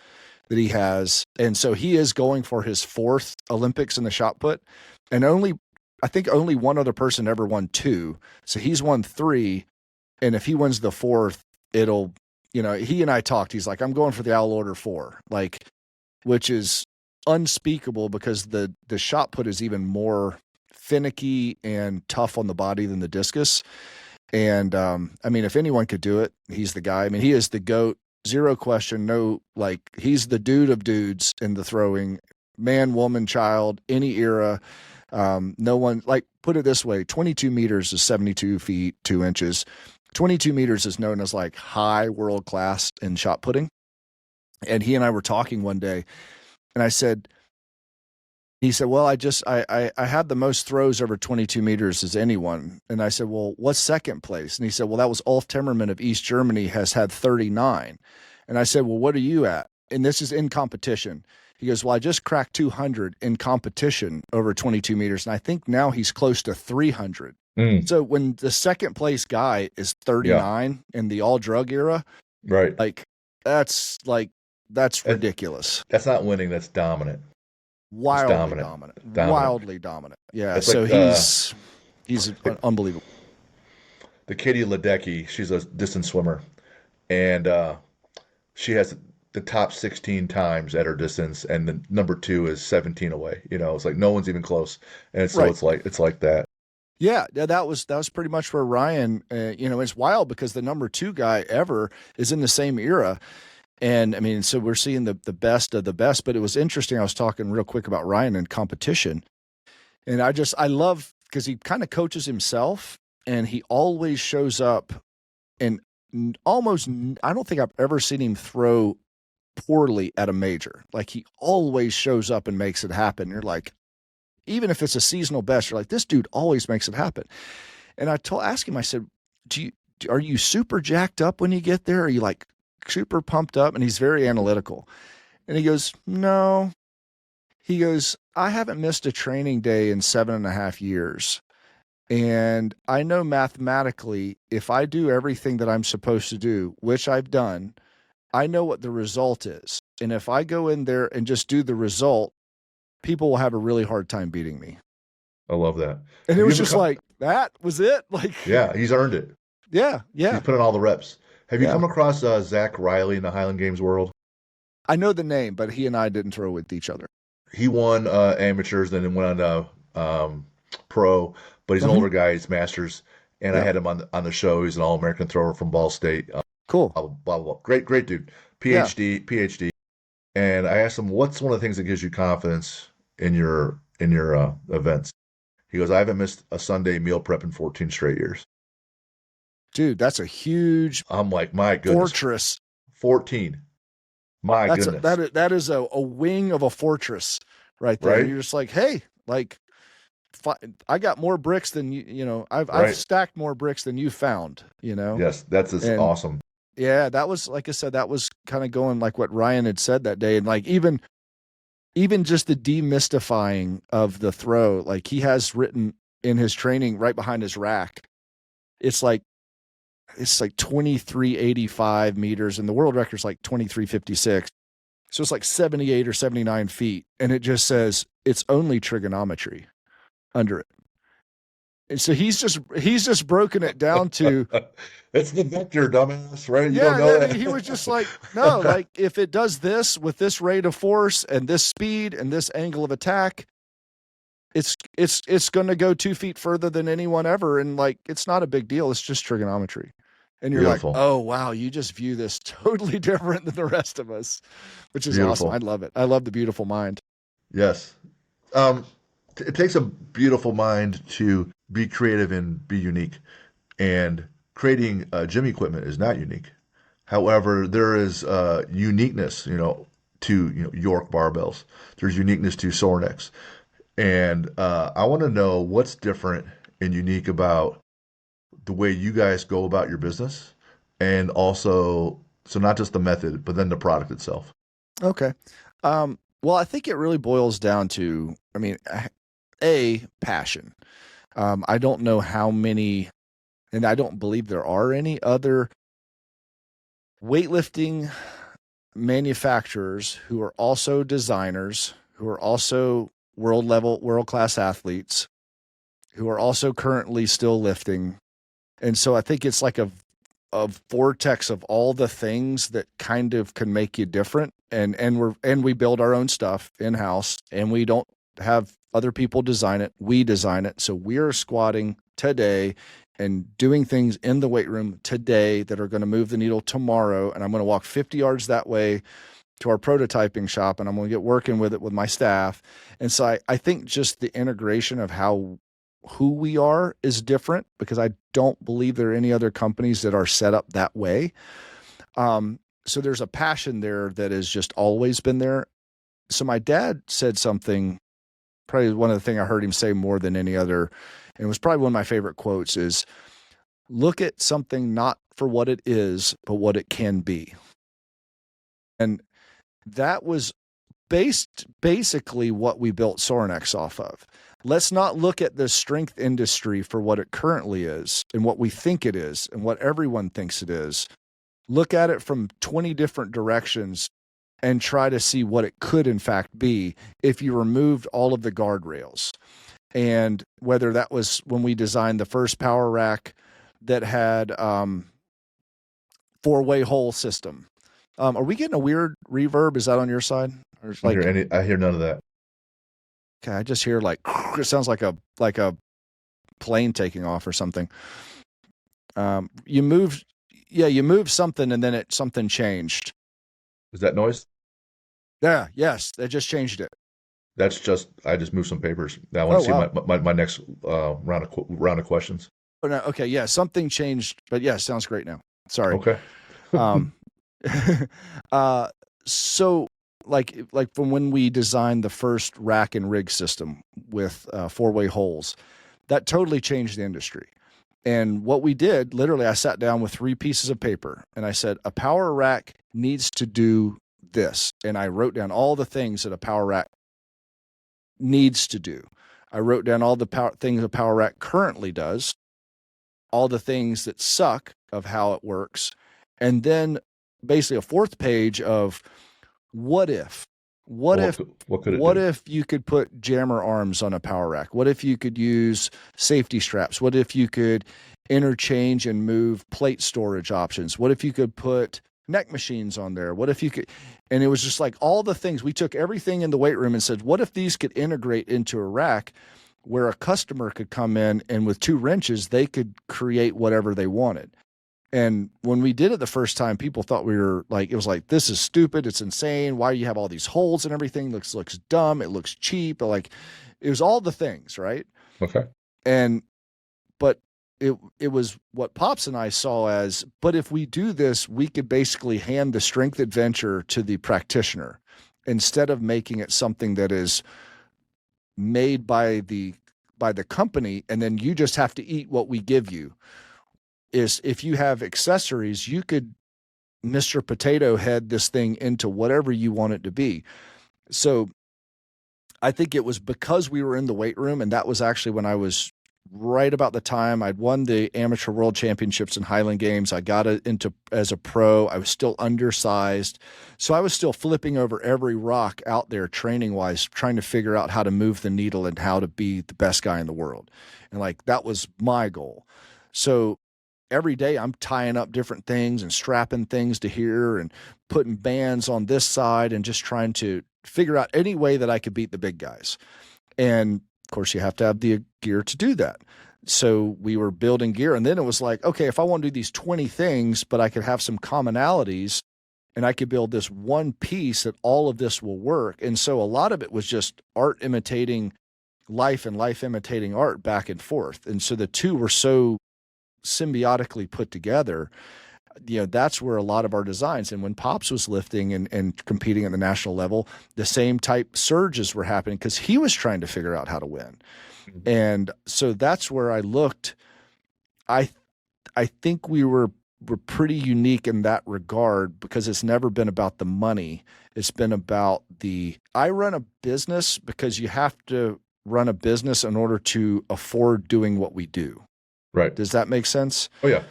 Speaker 2: that he has. And so he is going for his 4th Olympics in the shot put. And I think only one other person ever won 2. So he's won 3. And if he wins the 4th, it'll, he and I talked, he's like, I'm going for the Al Order 4, like, which is unspeakable because the shot put is even more finicky and tough on the body than the discus. And, I mean, if anyone could do it, he's the guy. I mean, he is the GOAT, zero question. No, like, he's the dude of dudes in the throwing, man, woman, child, any era. No one, like, put it this way, 22 meters is 72 feet, 2 inches. 22 meters is known as like high world class in shot putting. And he and I were talking one day and he said, well, I had the most throws over 22 meters as anyone. And I said, well, what's second place? And he said, well, that was Ulf Timmerman of East Germany has had 39. And I said, well, what are you at? And this is in competition. He goes, well, I just cracked 200 in competition over 22 meters. And I think now he's close to 300. So when the second place guy is 39 in the all drug era,
Speaker 1: right?
Speaker 2: That's ridiculous.
Speaker 1: That's not winning. That's dominant.
Speaker 2: Wildly dominant. Wildly dominant. Yeah. So like, he's unbelievable.
Speaker 1: The Katie Ledecky, she's a distance swimmer, and she has the top 16 times at her distance, and the number 2 is 17 away. It's like no one's even close, and so it's like that.
Speaker 2: Yeah, that was pretty much where Ryan, it's wild because the number 2 guy ever is in the same era. And I mean, so we're seeing the best of the best, but it was interesting. I was talking real quick about Ryan in competition. And I love because he kind of coaches himself and he always shows up and I don't think I've ever seen him throw poorly at a major. Like he always shows up and makes it happen. You're like, even if it's a seasonal best, you're like, this dude always makes it happen. And I asked him, I said, are you super jacked up when you get there? Are you like super pumped up? And he's very analytical. And he goes, no. He goes, I haven't missed a training day in 7.5 years. And I know mathematically, if I do everything that I'm supposed to do, which I've done, I know what the result is. And if I go in there and just do the result, people will have a really hard time beating me.
Speaker 1: I love that.
Speaker 2: And it was just like, that was it. Like,
Speaker 1: yeah, he's earned it.
Speaker 2: Yeah.
Speaker 1: He's put in all the reps. Have you come across Zach Riley in the Highland Games world?
Speaker 2: I know the name, but he and I didn't throw with each other.
Speaker 1: He won amateurs, then went on pro, but he's an older guy. He's masters, and I had him on the show. He's an All-American thrower from Ball State.
Speaker 2: Cool.
Speaker 1: Blah, blah, blah. Great dude. PhD. And I asked him, what's one of the things that gives you confidence in your events? He goes, I haven't missed a Sunday meal prep in 14 straight years.
Speaker 2: Dude, that's a huge.
Speaker 1: I'm like, my goodness.
Speaker 2: Fortress.
Speaker 1: 14. My goodness.
Speaker 2: That is a wing of a fortress right there. Right? You're just like, hey, like, I got more bricks than you. I've stacked more bricks than you found.
Speaker 1: Yes, that's awesome.
Speaker 2: Yeah, that was, like I said, that was kind of going like what Ryan had said that day, and like even just the demystifying of the throw. Like he has written in his training right behind his rack. It's like 2385 meters, and the world record's like 2356. So it's like 78 or 79 feet, and it just says it's only trigonometry under it. And so he's just broken it down to
Speaker 1: it's the vector, dumbass, right? You
Speaker 2: don't know
Speaker 1: that.
Speaker 2: He was just like, no, like if it does this with this rate of force and this speed and this angle of attack, it's going to go 2 feet further than anyone ever, and like it's not a big deal. It's just trigonometry. And you're like, oh wow, you just view this totally different than the rest of us, which is awesome. I love it. I love the beautiful mind.
Speaker 1: Yes. It takes a beautiful mind to be creative and be unique. And creating gym equipment is not unique. However, there is uniqueness, to York barbells. There's uniqueness to Sorinex, and I want to know what's different and unique about the way you guys go about your business, and also, so not just the method, but then the product itself.
Speaker 2: Okay. Well, I think it really boils down to, I mean, a passion. I don't know how many, and I don't believe there are any other weightlifting manufacturers who are also designers, who are also world level, world class athletes, who are also currently still lifting. And so I think it's like a vortex of all the things that kind of can make you different. And we build our own stuff in house, and we don't have other people design it. We design it. So we're squatting today and doing things in the weight room today that are going to move the needle tomorrow. And I'm going to walk 50 yards that way to our prototyping shop, and I'm going to get working with it with my staff. And so I think just the integration of how who we are is different, because I don't believe there are any other companies that are set up that way. So there's a passion there that has just always been there. So my dad said something, probably one of the things I heard him say more than any other, and it was probably one of my favorite quotes, is look at something not for what it is, but what it can be. And that was basically what we built Sorinex off of. Let's not look at the strength industry for what it currently is and what we think it is and what everyone thinks it is. Look at it from 20 different directions and try to see what it could in fact be if you removed all of the guardrails. And whether that was when we designed the first power rack that had four-way hole system. Are we getting a weird reverb? Is that on your side? Or it's like,
Speaker 1: I hear none of that.
Speaker 2: okay, I just hear like it sounds like a plane taking off or something. You moved, yeah, you moved something and then something changed.
Speaker 1: Is that noise?
Speaker 2: Yeah, yes, they just changed it.
Speaker 1: I just moved some papers. Now I want
Speaker 2: Oh
Speaker 1: to see
Speaker 2: wow.
Speaker 1: my next round of questions.
Speaker 2: Oh no, okay, yeah, something changed, but yeah, sounds great now. Sorry.
Speaker 1: Okay.
Speaker 2: Um, uh, so like from when we designed the first rack and rig system with four-way holes, that totally changed the industry. And what we did, literally, I sat down with 3 pieces of paper and I said, a power rack needs to do this. And I wrote down all the things that a power rack needs to do. I wrote down all the things a power rack currently does, all the things that suck of how it works, and then basically a 4th page of what if. What
Speaker 1: Well,
Speaker 2: if
Speaker 1: what could it
Speaker 2: what
Speaker 1: do?
Speaker 2: if you could put jammer arms on a power rack? What if you could use safety straps? What if you could interchange and move plate storage options? What if you could put neck machines on there? What if you could, and it was just like all the things. We took everything in the weight room and said, what if these could integrate into a rack where a customer could come in and with 2 wrenches, they could create whatever they wanted. And when we did it the first time, people thought we were like, it was like, this is stupid. It's insane. Why do you have all these holes and everything? Looks dumb. It looks cheap. But like, it was all the things, right?
Speaker 1: Okay.
Speaker 2: And, but it was what Pops and I saw as, but if we do this, we could basically hand the strength adventure to the practitioner instead of making it something that is made by the company and then you just have to eat what we give you. Is if you have accessories, you could Mr. Potato Head this thing into whatever you want it to be. So I think it was because we were in the weight room, and that was actually when I was right about the time I'd won the amateur world championships in Highland Games. I got it into as a pro. I was still undersized. So I was still flipping over every rock out there training wise, trying to figure out how to move the needle and how to be the best guy in the world. And like, that was my goal. So every day I'm tying up different things and strapping things to here and putting bands on this side and just trying to figure out any way that I could beat the big guys. And of course, you have to have the gear to do that. So we were building gear. And then it was like, okay, if I want to do these 20 things, but I could have some commonalities and I could build this one piece that all of this will work. And so a lot of it was just art imitating life and life imitating art back and forth. And so the two were so symbiotically put together that's where a lot of our designs. And when Pops was lifting and competing at the national level, the same type surges were happening because he was trying to figure out how to win. And so that's where I looked. I I think we're pretty unique in that regard because it's never been about the money. It's been about I run a business because you have to run a business in order to afford doing what we do.
Speaker 1: Right.
Speaker 2: Does that make sense?
Speaker 1: Oh yeah.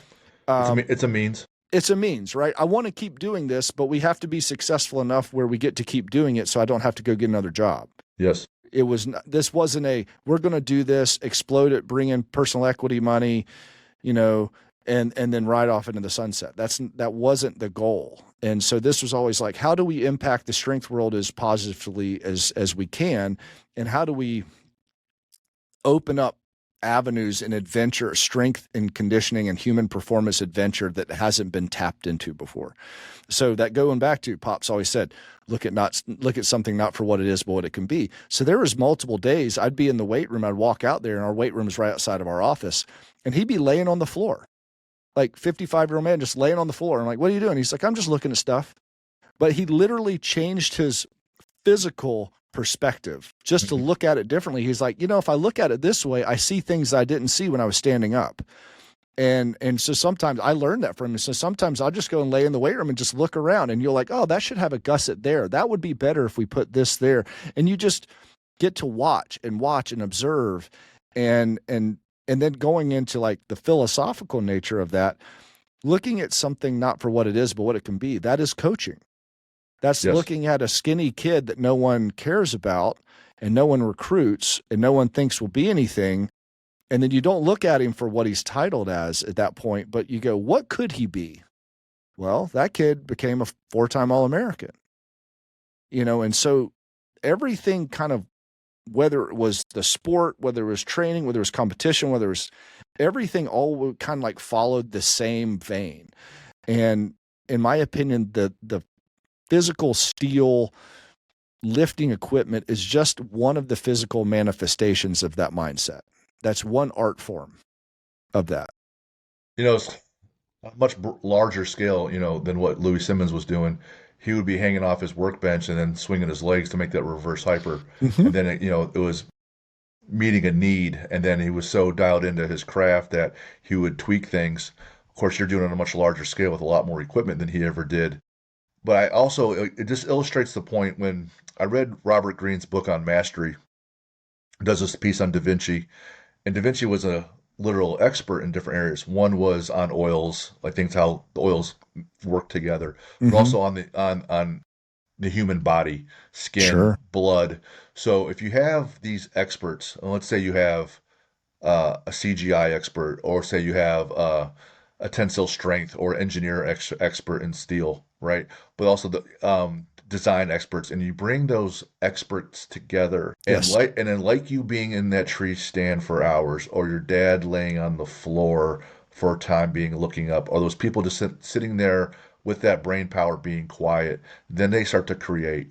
Speaker 2: Um,
Speaker 1: It's a means.
Speaker 2: it's a means, right? I want to keep doing this, but we have to be successful enough where we get to keep doing it so I don't have to go get another job.
Speaker 1: Yes.
Speaker 2: This wasn't we're going to do this, explode it, bring in personal equity money, and then ride off into the sunset. That wasn't the goal. And so this was always like, how do we impact the strength world as positively as we can? And how do we open up avenues in adventure, strength and conditioning and human performance adventure that hasn't been tapped into before? So that going back to Pops always said, look at something not for what it is, but what it can be. So there was multiple days I'd be in the weight room. I'd walk out there and our weight room is right outside of our office and he'd be laying on the floor, like 55-year-old man just laying on the floor. I'm like, what are you doing? He's like, I'm just looking at stuff. But he literally changed his physical perspective just to look at it differently. He's like, if I look at it this way, I see things I didn't see when I was standing up. And so sometimes I learned that from him. So sometimes I'll just go and lay in the weight room and just look around and you're like, oh, that should have a gusset there. That would be better if we put this there. And you just get to watch and observe and then going into like the philosophical nature of that, looking at something not for what it is, but what it can be. That is coaching. That's
Speaker 1: Yes.
Speaker 2: looking at a skinny kid that no one cares about and no one recruits and no one thinks will be anything. And then you don't look at him for what he's titled as at that point, but you go, what could he be? Well, that kid became a 4-time All-American, and so everything kind of, whether it was the sport, whether it was training, whether it was competition, whether it was everything, all kind of like followed the same vein. And in my opinion, the physical steel lifting equipment is just one of the physical manifestations of that mindset. That's one art form of that.
Speaker 1: It's a much larger scale, than what Louis Simmons was doing. He would be hanging off his workbench and then swinging his legs to make that reverse hyper.
Speaker 2: Mm-hmm.
Speaker 1: And then, it was meeting a need. And then he was so dialed into his craft that he would tweak things. Of course, you're doing it on a much larger scale with a lot more equipment than he ever did. But it just illustrates the point when I read Robert Greene's book on mastery, does this piece on Da Vinci, and Da Vinci was a literal expert in different areas. One was on oils, like things how the oils work together, but
Speaker 2: Mm-hmm.
Speaker 1: also on the human body, skin,
Speaker 2: Sure.
Speaker 1: blood. So if you have these experts, and let's say you have a CGI expert, or say you have a tensile strength or engineer expert in steel, right? But also the design experts, and you bring those experts together, and
Speaker 2: Yes.
Speaker 1: like you being in that tree stand for hours, or your dad laying on the floor for a time being looking up, or those people just sitting there with that brain power being quiet, then they start to create.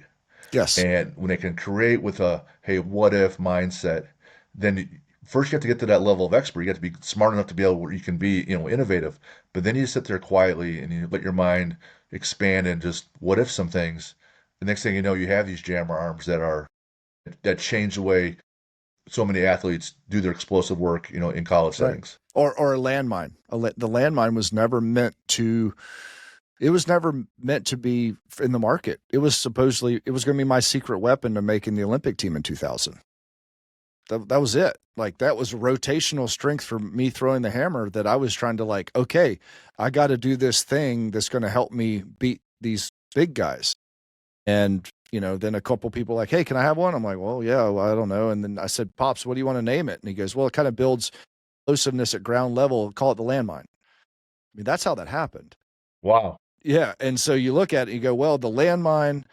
Speaker 2: Yes.
Speaker 1: And when they can create with a hey, what if mindset, then first you have to get to that level of expert. You have to be smart enough to be able where you can be, innovative. But then you sit there quietly and you let your mind expand and just what if some things. The next thing you know, you have these jammer arms that change the way so many athletes do their explosive work, in college
Speaker 2: Right.
Speaker 1: settings.
Speaker 2: Or a landmine. The landmine was never meant to. It was never meant to be in the market. It was going to be my secret weapon to making the Olympic team in 2000. That was it. Like that was rotational strength for me throwing the hammer that I was trying to like, okay, I got to do this thing that's going to help me beat these big guys. And, then a couple people like, hey, can I have one? I'm like, well, yeah, well, I don't know. And then I said, Pops, what do you want to name it? And he goes, well, it kind of builds explosiveness at ground level. Call it the landmine. I mean, that's how that happened.
Speaker 1: Wow.
Speaker 2: Yeah. And so you look at it and you go, well, the landmine,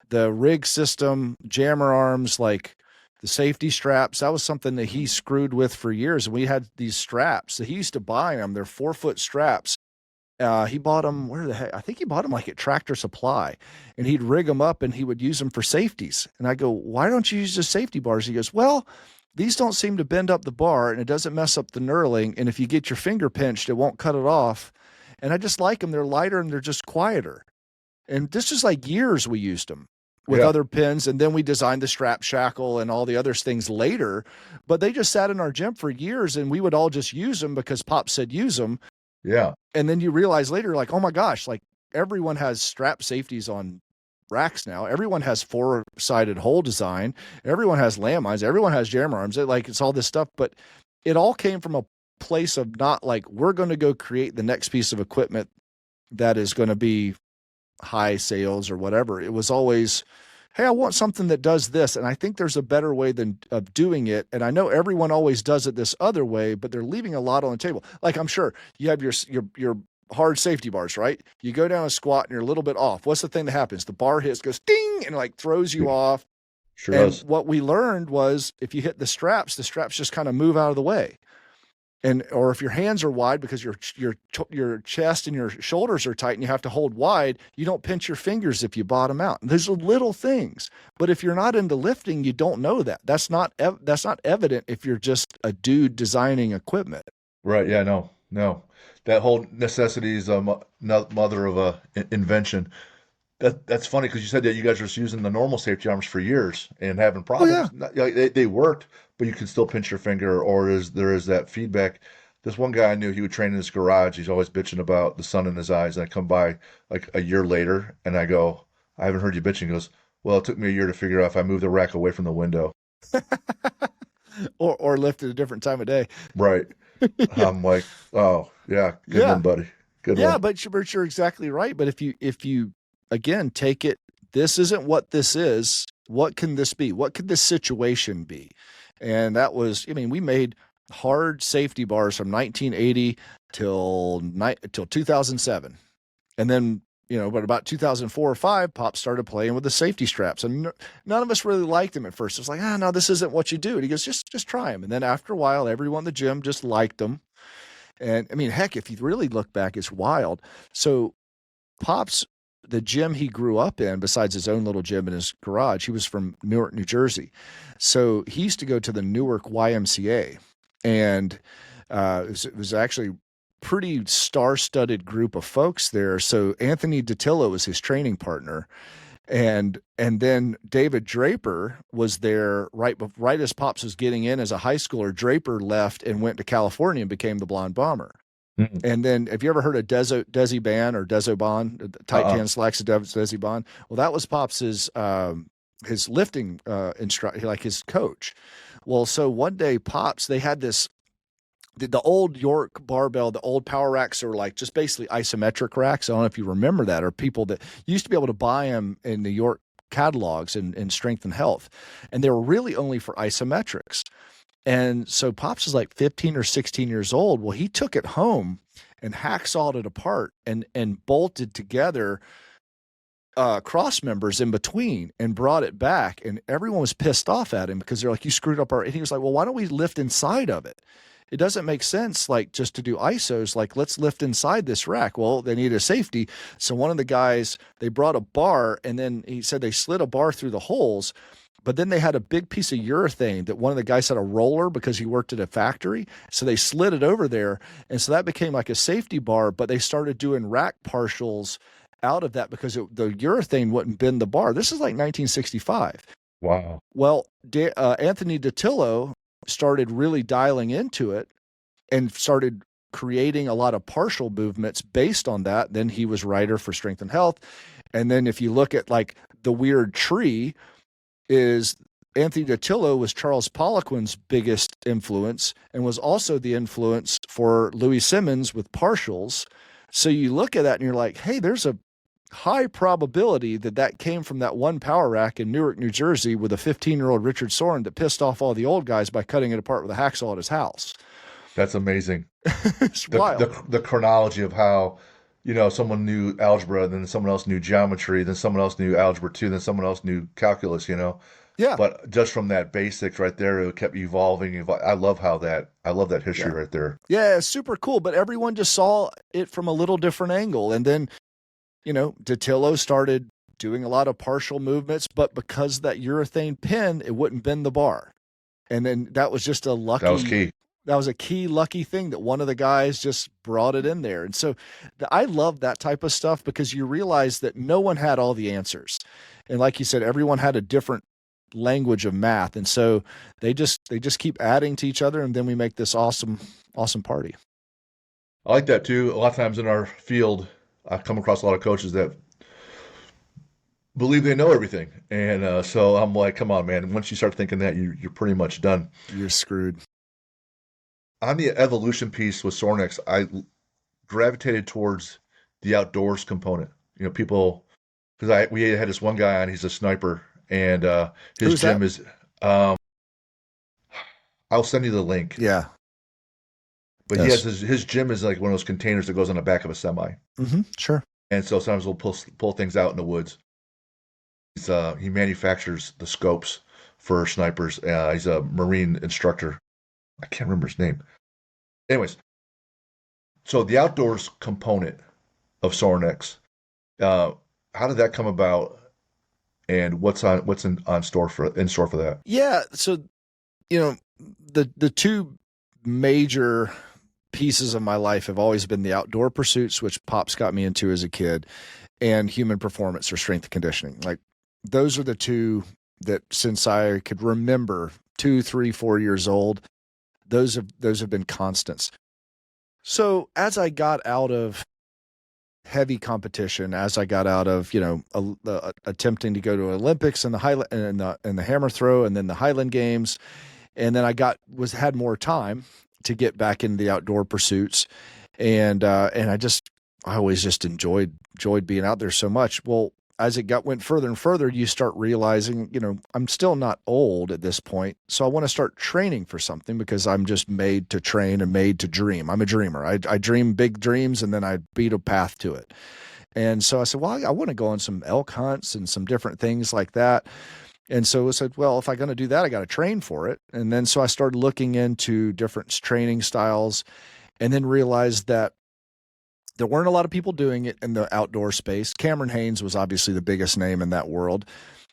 Speaker 2: the rig system, jammer arms, like the safety straps, that was something that he screwed with for years. And we had these straps that he used to buy them. They're 4-foot straps. He bought them, where the heck? I think he bought them like at Tractor Supply, and he'd rig them up and he would use them for safeties. And I go, why don't you use the safety bars? He goes, well, these don't seem to bend up the bar and it doesn't mess up the knurling. And if you get your finger pinched, it won't cut it off. And I just like them. They're lighter and they're just quieter. And this is like years we used them with
Speaker 1: Yeah.
Speaker 2: other pins. And then we designed the strap shackle and all the other things later. But they just sat in our gym for years and we would all just use them because Pop said use them.
Speaker 1: Yeah.
Speaker 2: And then you realize later, like, oh my gosh, like everyone has strap safeties on racks now. Everyone has four-sided hole design. Everyone has landmines. Everyone has jammer arms. It's all this stuff, but it all came from a place of not like, we're going to go create the next piece of equipment that is going to be high sales or whatever. It was always, hey, I want something that does this. And I think there's a better way of doing it. And I know everyone always does it this other way, but they're leaving a lot on the table. Like, I'm sure you have your hard safety bars, right? You go down a squat and you're a little bit off. What's the thing that happens? The bar hits, goes ding, and like throws you off.
Speaker 1: Sure
Speaker 2: And
Speaker 1: does.
Speaker 2: what we learned was if you hit the straps just kind of move out of the way. And or if your hands are wide because your chest and your shoulders are tight and you have to hold wide, you don't pinch your fingers if you bottom out. And those are little things. But if you're not into lifting, you don't know that. That's not evident if you're just a dude designing equipment.
Speaker 1: Right. Yeah. No. No. That whole necessity is a mother of invention. That's funny because you said that you guys were just using the normal safety arms for years and having
Speaker 2: Oh yeah.
Speaker 1: problems. They worked, but you can still pinch your finger, or there is that feedback. This one guy I knew, he would train in his garage. He's always bitching about the sun in his eyes. And I come by like a year later, and I go, "I haven't heard you bitching." He goes, "Well, it took me a year to figure out if I moved the rack away from the window."
Speaker 2: or lift at a different time of day.
Speaker 1: Right. I'm like, "Oh yeah, good
Speaker 2: Yeah.
Speaker 1: one, buddy. Good
Speaker 2: Yeah,
Speaker 1: one."
Speaker 2: but you're exactly right. But if you again take it, this isn't what this is. What can this be? What could this situation be? And that was, I mean, we made hard safety bars from 1980 till 2007, and then but about 2004 or five, Pop started playing with the safety straps, and none of us really liked them at first. It was like, no, this isn't what you do. And he goes, just try them. And then after a while, everyone in the gym just liked them. And I mean, heck, if you really look back, it's wild. So Pop's the gym he grew up in, besides his own little gym in his garage, he was from Newark, New Jersey. So he used to go to the Newark YMCA, and it was actually pretty star-studded group of folks there. So Anthony DiTillo was his training partner, and then David Draper was there right as Pops was getting in as a high schooler. Draper left and went to California and became the Blonde Bomber.
Speaker 1: Mm-mm.
Speaker 2: And then, have you ever heard of Desi Ban or Desoban, Titan Slacks of Desi Ban? Well, that was Pops' his lifting instructor, like his coach. Well, so one day, Pops, they had the old York barbell, the old power racks are like just basically isometric racks. I don't know if you remember that, or people that used to be able to buy them in the York catalogs in Strength and Health, and they were really only for isometrics. And so Pops is like 15 or 16 years old. Well, he took it home and hacksawed it apart and bolted together cross members in between and brought it back. And everyone was pissed off at him because they're like, you screwed up and he was like, well, why don't we lift inside of it? It doesn't make sense, like, just to do ISOs. Like, let's lift inside this rack. Well, they need a safety. So one of the guys, they brought a bar, and then he said they slid a bar through the holes. But then they had a big piece of urethane that one of the guys had a roller because he worked at a factory. So they slid it over there. And so that became like a safety bar, but they started doing rack partials out of that because the urethane wouldn't bend the bar. This is like 1965.
Speaker 1: Wow.
Speaker 2: Well, Anthony DiTillo started really dialing into it and started creating a lot of partial movements based on that. Then he was writer for Strength and Health. And then if you look at like the weird tree, is Anthony DiTillo was Charles Poliquin's biggest influence and was also the influence for Louis Simmons with partials. So you look at that and you're like, hey, there's a high probability that came from that one power rack in Newark, New Jersey with a 15-year-old Richard Sorin that pissed off all the old guys by cutting it apart with a hacksaw at his house.
Speaker 1: That's amazing.
Speaker 2: It's wild.
Speaker 1: The chronology of how, someone knew algebra, then someone else knew geometry, then someone else knew algebra 2, then someone else knew calculus.
Speaker 2: Yeah.
Speaker 1: But just from that basics right there, it kept evolving. I love that history right there.
Speaker 2: Yeah, it's super cool. But everyone just saw it from a little different angle. And then, DiTillo started doing a lot of partial movements, but because that urethane pin, it wouldn't bend the bar. And then that was just a lucky.
Speaker 1: That was key.
Speaker 2: that was a key lucky thing that one of the guys just brought it in there. And so I love that type of stuff because you realize that no one had all the answers. And like you said, everyone had a different language of math. And so they just keep adding to each other, and then we make this awesome party.
Speaker 1: I like that too. A lot of times in our field, I come across a lot of coaches that believe they know everything, and so I'm like, come on, man. Once you start thinking that, you're pretty much done.
Speaker 2: You're screwed.
Speaker 1: On the evolution piece with Sorinex, I gravitated towards the outdoors component. People, because I we had this one guy on. He's a sniper, and his
Speaker 2: Who's that?
Speaker 1: gym is. Um, I'll send you the link,
Speaker 2: Yeah.
Speaker 1: but he has
Speaker 2: Yes.
Speaker 1: his gym is like one of those containers that goes on the back of a semi,
Speaker 2: Sure.
Speaker 1: and so sometimes we'll pull things out in the woods. He manufactures the scopes for snipers. He's a Marine instructor. I can't remember his name. Anyways, so the outdoors component of Sorinex, uh, how did that come about, and what's in store for that?
Speaker 2: Yeah. So, the two major pieces of my life have always been the outdoor pursuits, which Pops got me into as a kid, and human performance or strength and conditioning. Like those are the two that since I could remember 2, 3, 4 years old, those have been constants. So as I got out of heavy competition, as I got out of attempting to go to Olympics and the Highland and the hammer throw, and then the Highland Games, and then I had more time to get back into the outdoor pursuits, and I always just enjoyed being out there so much. Well, as it went further and further, you start realizing, I'm still not old at this point, so I want to start training for something because I'm just made to train and made to dream. I'm a dreamer. I dream big dreams, and then I beat a path to it. And so I said, well, I want to go on some elk hunts and some different things like that. And so I said, well, if I'm going to do that, I got to train for it. And then so I started looking into different training styles, and then realized that there weren't a lot of people doing it in the outdoor space. Cameron Haynes was obviously the biggest name in that world.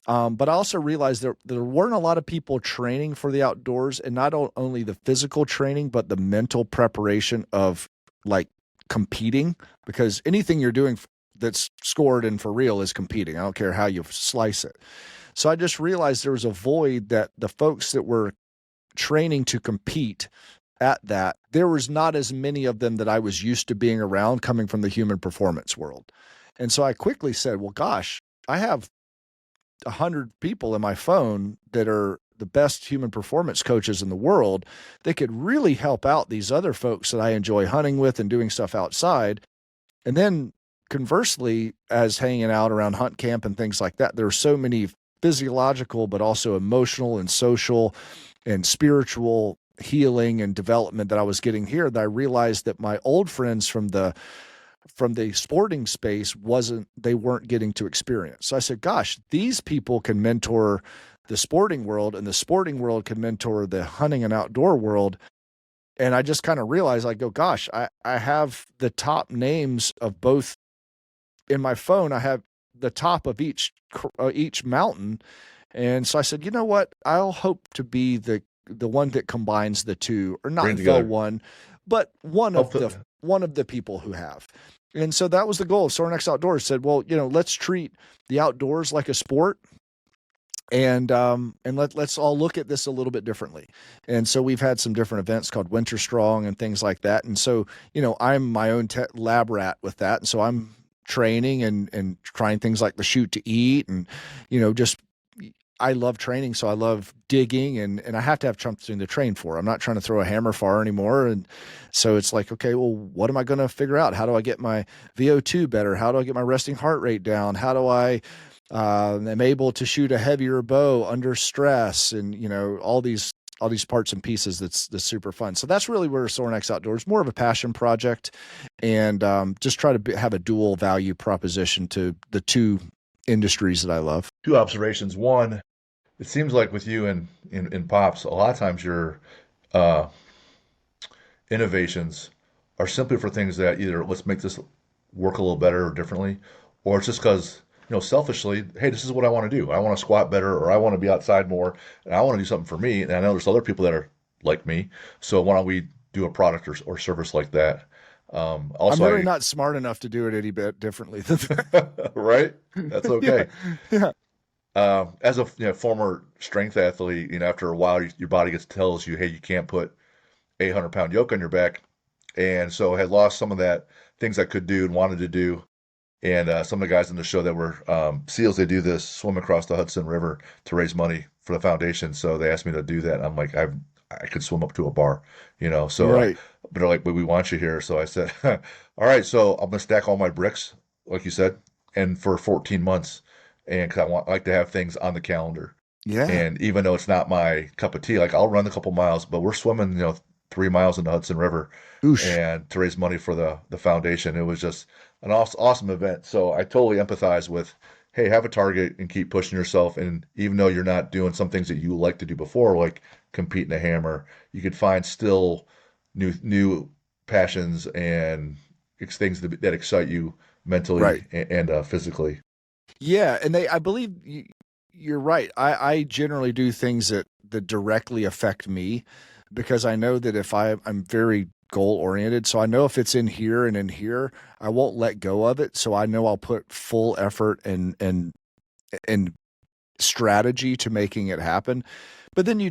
Speaker 2: But I also realized there weren't a lot of people training for the outdoors, and not only the physical training, but the mental preparation of like competing, because anything you're doing that's scored and for real is competing. I don't care how you slice it. So I just realized there was a void that the folks that were training to compete at that, there was not as many of them that I was used to being around coming from the human performance world. And so I quickly said, well, gosh, I have 100 people in my phone that are the best human performance coaches in the world. They could really help out these other folks that I enjoy hunting with and doing stuff outside. And then conversely, as hanging out around hunt camp and things like that, there are so many physiological, but also emotional and social and spiritual healing and development that I was getting here, that I realized that my old friends from the sporting space they weren't getting to experience. So I said, gosh, these people can mentor the sporting world, and the sporting world can mentor the hunting and outdoor world. And I just kind of realized, I go, gosh, I have the top names of both in my phone. I have the top of each mountain. And so I said, you know what? I'll hope to be the one that combines the two, or not
Speaker 1: Bring
Speaker 2: the
Speaker 1: together.
Speaker 2: one, but
Speaker 1: Help the,
Speaker 2: one of the people who have. And so that was the goal of Sorinex Outdoors. Said, well, let's treat the outdoors like a sport, and let's all look at this a little bit differently. And so we've had some different events called Winter Strong and things like that. And so I'm my own lab rat with that, and so I'm training and trying things like the shoot to eat, and just I love training, so I love digging, and I have to have something to train for. I'm not trying to throw a hammer far anymore. And so it's like, okay, well, what am I going to figure out? How do I get my VO2 better? How do I get my resting heart rate down? How do I am able to shoot a heavier bow under stress? And, all these parts and pieces that's super fun. So that's really where Sorinex Outdoors, more of a passion project, and just try to have a dual value proposition to the two industries that I love.
Speaker 1: two observations. One, it seems like with you and in Pops, a lot of times your uh, innovations are simply for things that either let's make this work a little better or differently, or it's just because, selfishly, hey, this is what I want to do. I want to squat better, or I want to be outside more, and I want to do something for me. And I know there's other people that are like me. So why don't we do a product or service like that?
Speaker 2: I'm
Speaker 1: Also,
Speaker 2: really not smart enough to do it any bit differently than
Speaker 1: right? That's
Speaker 2: that. Yeah,
Speaker 1: okay.
Speaker 2: yeah,
Speaker 1: As a former strength athlete, after a while, your body gets tells you, hey, you can't put 800-pound yoke on your back, and so I had lost some of that things I could do and wanted to do. And some of the guys in the show that were SEALs, they do this swim across the Hudson River to raise money for the foundation. So they asked me to do that. And I'm like, I could swim up to a bar, So
Speaker 2: right.
Speaker 1: but they're like, but we want you here. So I said, all right. So I'm gonna stack all my bricks, like you said, and for 14 months, and because I like to have things on the calendar.
Speaker 2: Yeah.
Speaker 1: And even though it's not my cup of tea, like I'll run a couple miles, but we're swimming, 3 miles in the Hudson River,
Speaker 2: Oosh.
Speaker 1: and to raise money for the foundation. It was just an awesome event. So I totally empathize with, hey, have a target and keep pushing yourself. And even though you're not doing some things that you like to do before, like compete in a hammer, you could find still new passions and things that excite you
Speaker 2: Right.
Speaker 1: mentally and physically.
Speaker 2: Yeah, and I believe you're right. I generally do things that directly affect me because I know that if I'm very goal oriented, so I know if it's in here and in here, I won't let go of it. So I know I'll put full effort and strategy to making it happen. But then you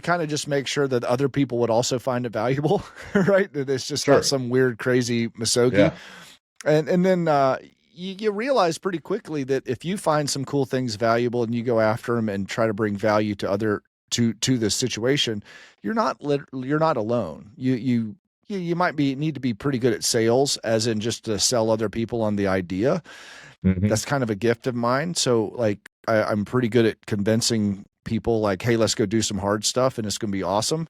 Speaker 2: kind of just make sure that other people would also find it valuable, right? That it's just not
Speaker 1: Sure.
Speaker 2: some weird, crazy misogi.
Speaker 1: Yeah.
Speaker 2: And then you realize pretty quickly that if you find some cool things valuable and you go after them and try to bring value to to the situation, you're not alone. You might need to be pretty good at sales, as in just to sell other people on the idea.
Speaker 1: Hmm.
Speaker 2: That's kind of a gift of mine. So like I'm pretty good at convincing people like, hey, let's go do some hard stuff and it's going to be awesome.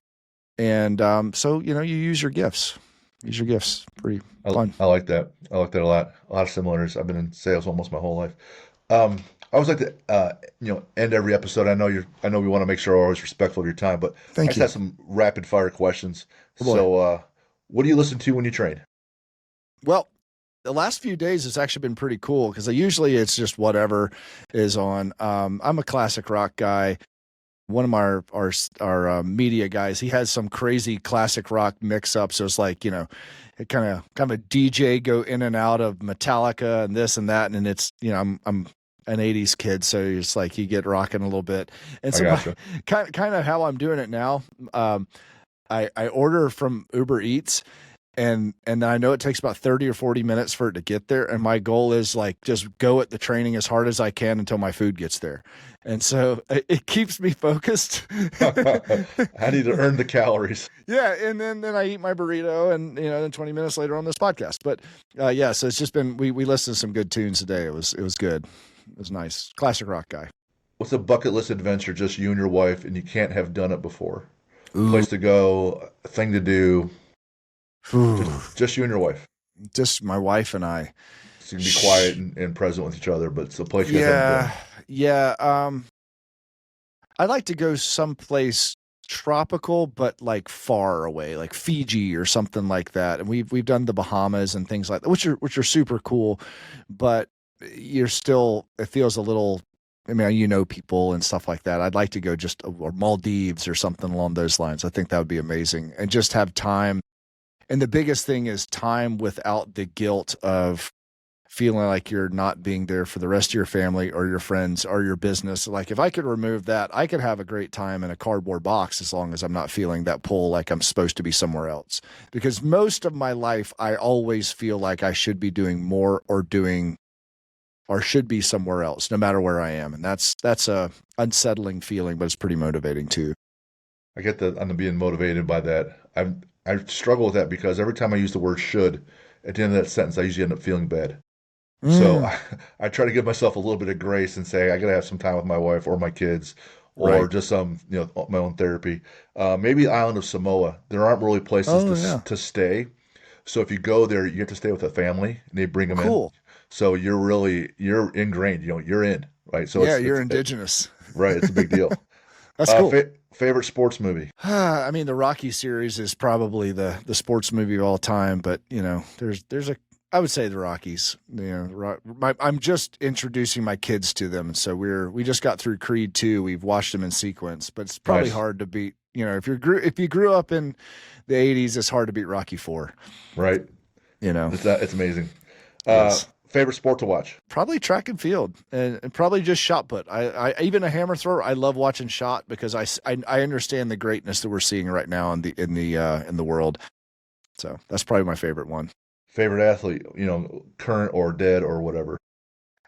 Speaker 2: And so you use your gifts. Use your gifts. Pretty fun.
Speaker 1: I like that. I like that a lot. A lot of similarities. I've been in sales almost my whole life. I always like to, end every episode. I know we want to make sure we're always respectful of your time, but I
Speaker 2: Thank
Speaker 1: just
Speaker 2: you.
Speaker 1: have some rapid fire questions.
Speaker 2: Oh boy.
Speaker 1: So, what do you listen to when you train?
Speaker 2: Well, the last few days has actually been pretty cool because usually it's just whatever is on. I'm a classic rock guy. One of our media guys, he has some crazy classic rock mix up. So it's like, it kind of a DJ go in and out of Metallica and this and that. And it's, I'm an 80s kid. So it's like you get rocking a little bit. And
Speaker 1: I
Speaker 2: so my
Speaker 1: gotcha.
Speaker 2: kind of how I'm doing it now. I order from Uber Eats and I know it takes about 30 or 40 minutes for it to get there. And my goal is like just go at the training as hard as I can until my food gets there. And so it keeps me focused.
Speaker 1: I need to earn the calories.
Speaker 2: Yeah, and then I eat my burrito, and then 20 minutes later on this podcast. But yeah, so it's just been we listened to some good tunes today. It was good. It was nice. Classic rock guy.
Speaker 1: What's a bucket list adventure just you and your wife, and you can't have done it before?
Speaker 2: Ooh,
Speaker 1: Place to go, a thing to do, just
Speaker 2: ooh.
Speaker 1: just you and your wife.
Speaker 2: Just my wife and I.
Speaker 1: So you can be quiet and present with each other, but it's a place you guys haven't been.
Speaker 2: Yeah, yeah. I'd like to go someplace tropical, but like far away, like Fiji or something like that. And we've done the Bahamas and things like that, which are super cool, but you're still it feels a little. I mean, people and stuff like that. I'd like to go just or Maldives or something along those lines. I think that would be amazing, and just have time. And the biggest thing is time without the guilt of feeling like you're not being there for the rest of your family or your friends or your business. Like if I could remove that, I could have a great time in a cardboard box as long as I'm not feeling that pull like I'm supposed to be somewhere else. Because most of my life, I always feel like I should be doing more or should be somewhere else, no matter where I am. And that's a unsettling feeling, but it's pretty motivating too.
Speaker 1: I get that I'm being motivated by that. I struggle with that because every time I use the word should at the end of that sentence, I usually end up feeling bad. So
Speaker 2: Mm,
Speaker 1: I try to give myself a little bit of grace and say I got to have some time with my wife or my kids, or
Speaker 2: right.
Speaker 1: just some my own therapy. Maybe the island of Samoa. There aren't really places
Speaker 2: Oh yeah.
Speaker 1: to stay. So if you go there, you get to stay with a family and they bring them in.
Speaker 2: Cool.
Speaker 1: So you're ingrained. You're in, right. So
Speaker 2: Yeah,
Speaker 1: it's
Speaker 2: you're
Speaker 1: it's
Speaker 2: indigenous.
Speaker 1: right. It's a big deal.
Speaker 2: That's cool.
Speaker 1: Favorite sports movie?
Speaker 2: I mean, the Rocky series is probably the sports movie of all time, but there's I would say the Rockies. I'm just introducing my kids to them, so we just got through Creed 2. We've watched them in sequence, but it's probably
Speaker 1: Nice.
Speaker 2: hard to beat. If you grew up in the '80s, it's hard to beat Rocky 4.
Speaker 1: Right.
Speaker 2: You know,
Speaker 1: It's amazing.
Speaker 2: yes,
Speaker 1: Favorite sport to watch?
Speaker 2: probably track and field, and probably just shot put. I even a hammer thrower. I love watching shot because I understand the greatness that we're seeing right now in the world. So that's probably my favorite one.
Speaker 1: Favorite athlete, current or dead or whatever.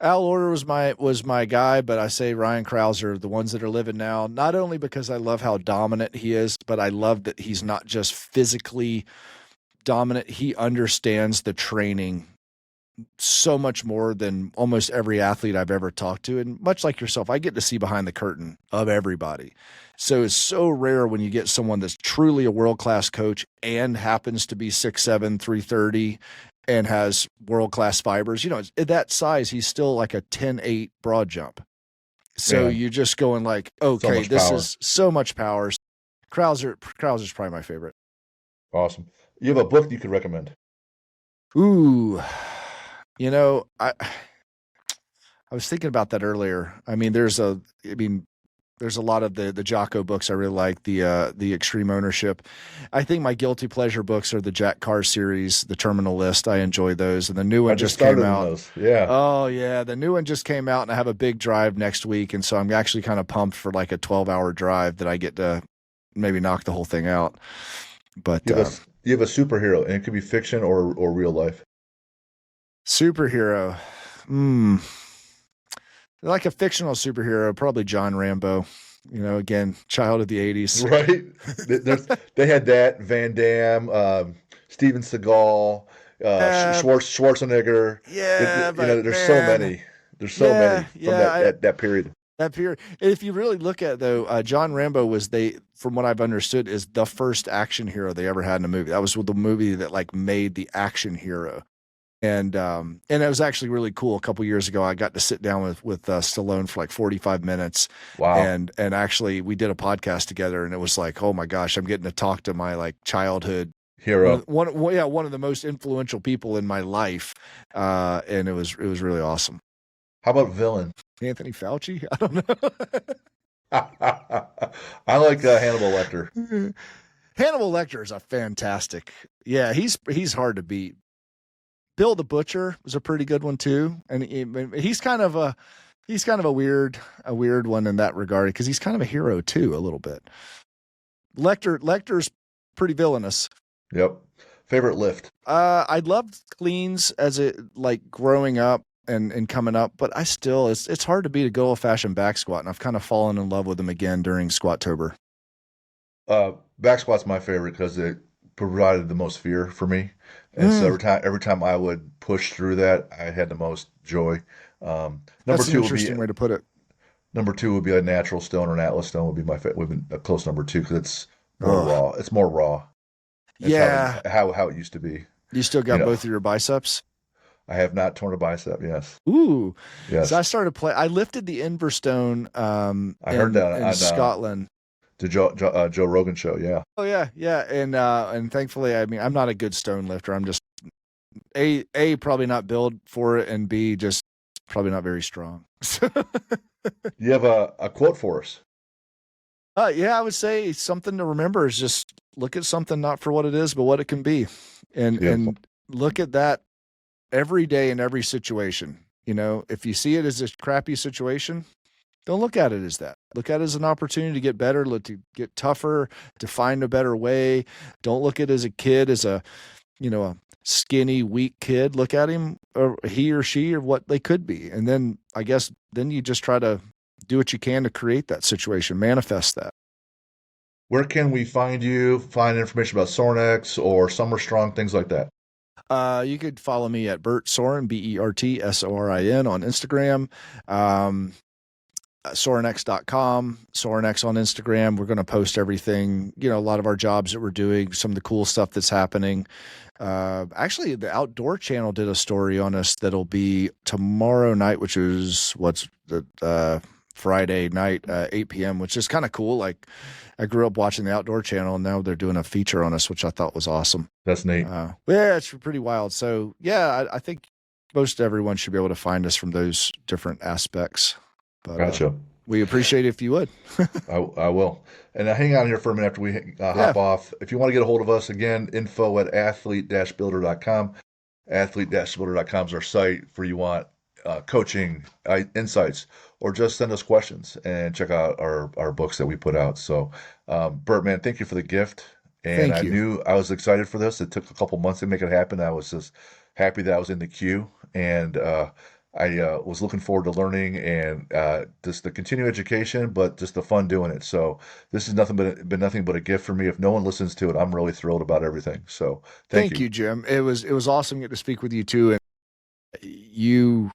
Speaker 2: Al Order was my guy, but I say Ryan Krauser, the ones that are living now, not only because I love how dominant he is, but I love that he's not just physically dominant. He understands the training so much more than almost every athlete I've ever talked to. And much like yourself, I get to see behind the curtain of everybody. So it's so rare when you get someone that's truly a world-class coach and happens to be 6'7", 330 and has world-class fibers. At that size, he's still like a 10-8 broad jump. So
Speaker 1: Man,
Speaker 2: you're just going like,
Speaker 1: so
Speaker 2: okay,
Speaker 1: much
Speaker 2: this
Speaker 1: power.
Speaker 2: is so much power. Krauser's probably my favorite.
Speaker 1: Awesome. You have a book you could recommend?
Speaker 2: Ooh, I was thinking about that earlier. There's a lot of the Jocko books I really like, the Extreme Ownership. I think my guilty pleasure books are the Jack Carr series, the Terminal List. I enjoy those, and the new
Speaker 1: I
Speaker 2: one
Speaker 1: just
Speaker 2: just came
Speaker 1: started in
Speaker 2: out.
Speaker 1: those. Yeah.
Speaker 2: Oh yeah, the new one just came out, and I have a big drive next week, and so I'm actually kind of pumped for like a 12-hour drive that I get to maybe knock the whole thing out. But
Speaker 1: You have a superhero, and it could be fiction or real life.
Speaker 2: superhero, hmm. Like a fictional superhero, probably John Rambo. Again, child of the '80s.
Speaker 1: Right? They had that Van Damme, Steven Seagal,
Speaker 2: Uh,
Speaker 1: Schwarzenegger.
Speaker 2: yeah, but
Speaker 1: There's so
Speaker 2: man,
Speaker 1: many. There's so
Speaker 2: yeah,
Speaker 1: many from
Speaker 2: yeah.
Speaker 1: that period.
Speaker 2: That period. If you really look at it, though, John Rambo from what I've understood, is the first action hero they ever had in a movie. That was the movie that like made the action hero. And it was actually really cool. A couple years ago, I got to sit down with Stallone for like 45 minutes,
Speaker 1: Wow.
Speaker 2: and actually we did a podcast together, and it was like, oh my gosh, I'm getting to talk to my like childhood
Speaker 1: Hero.
Speaker 2: one of the most influential people in my life, and it was really awesome.
Speaker 1: How about villain?
Speaker 2: Anthony Fauci, I don't
Speaker 1: I like Hannibal Lecter.
Speaker 2: know. Hannibal Lecter is a fantastic. Yeah, he's hard to beat. Bill the Butcher was a pretty good one too, and he's kind of a weird one in that regard because he's kind of a hero too a little bit. Lecter's pretty villainous.
Speaker 1: Yep. Favorite lift?
Speaker 2: I loved cleans as it like growing up and coming up, but I still it's hard to beat a good old fashioned back squat, and I've kind of fallen in love with them again during Squattober.
Speaker 1: Back squat's my favorite because it provided the most fear for me, and so
Speaker 2: Mm,
Speaker 1: every time I would push through that, I had the most joy. Number
Speaker 2: that's an
Speaker 1: two would be
Speaker 2: interesting way to put it.
Speaker 1: a natural stone or an atlas stone would be would be a close number two because it's more
Speaker 2: Oh,
Speaker 1: raw. It's more raw. It's
Speaker 2: yeah.
Speaker 1: how it used to be.
Speaker 2: You still
Speaker 1: You
Speaker 2: got
Speaker 1: know,
Speaker 2: both of your biceps?
Speaker 1: I have not torn a bicep. Yes,
Speaker 2: Ooh. So
Speaker 1: yes,
Speaker 2: I started play. I lifted the Inverstone
Speaker 1: I heard that
Speaker 2: in
Speaker 1: on
Speaker 2: Scotland.
Speaker 1: the Joe Rogan show. Yeah,
Speaker 2: Oh yeah, yeah, and thankfully, I mean, I'm not a good stone lifter. I'm just a probably not built for it, and B just probably not very strong.
Speaker 1: you have a quote for us.
Speaker 2: Yeah, I would say something to remember is just look at something not for what it is, but what it can be,
Speaker 1: Beautiful.
Speaker 2: and look at that every day in every situation. If you see it as a crappy situation, don't look at it as that. Look at it as an opportunity to get better, to get tougher, to find a better way. Don't look at it as a kid, as a skinny, weak kid. Look at him or he or she or what they could be. And then I guess then you just try to do what you can to create that situation, manifest that.
Speaker 1: Where can we find you? Find information about Sorinex or Summer Strong, things like that.
Speaker 2: You could follow me at Bert Sorin, BertSorin on Instagram. Um, Sorinex.com, Sorinex on Instagram. We're going to post everything, a lot of our jobs that we're doing, some of the cool stuff that's happening. Actually, the Outdoor Channel did a story on us that'll be tomorrow night, which is what's the Friday night, 8 p.m., which is kind of cool. Like I grew up watching the Outdoor Channel, and now they're doing a feature on us, which I thought was awesome.
Speaker 1: That's neat.
Speaker 2: Yeah, it's pretty wild. So yeah, I think most everyone should be able to find us from those different aspects. But
Speaker 1: Gotcha.
Speaker 2: we appreciate it if you would.
Speaker 1: I will. And hang on here for a minute after we
Speaker 2: Yeah.
Speaker 1: hop off. If you want to get a hold of us, again, info at athlete-builder.com. Athlete-builder.com is our site for you want coaching, insights, or just send us questions and check out our books that we put out. So, Bert, man, thank you for the gift. And
Speaker 2: Thank
Speaker 1: I
Speaker 2: you.
Speaker 1: knew I was excited for this. It took a couple months to make it happen. I was just happy that I was in the queue. And I was looking forward to learning and just the continued education, but just the fun doing it. So this is been nothing but a gift for me. If no one listens to it, I'm really thrilled about everything. So thank
Speaker 2: Thank
Speaker 1: you.
Speaker 2: you, Jim. It was awesome to get to speak with you too. And you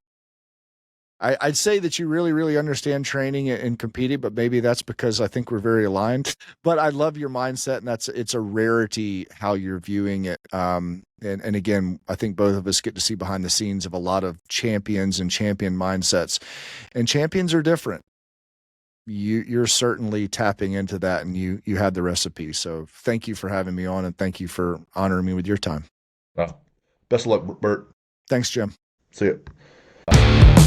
Speaker 2: I'd say that you really, really understand training and competing, but maybe that's because I think we're very aligned. But I love your mindset, and it's a rarity how you're viewing it. And again, I think both of us get to see behind the scenes of a lot of champions and champion mindsets, and champions are different. You're certainly tapping into that, and you had the recipe. So thank you for having me on, and thank you for honoring me with your time.
Speaker 1: Uh, Best of luck, Bert.
Speaker 2: Thanks, Jim.
Speaker 1: See you.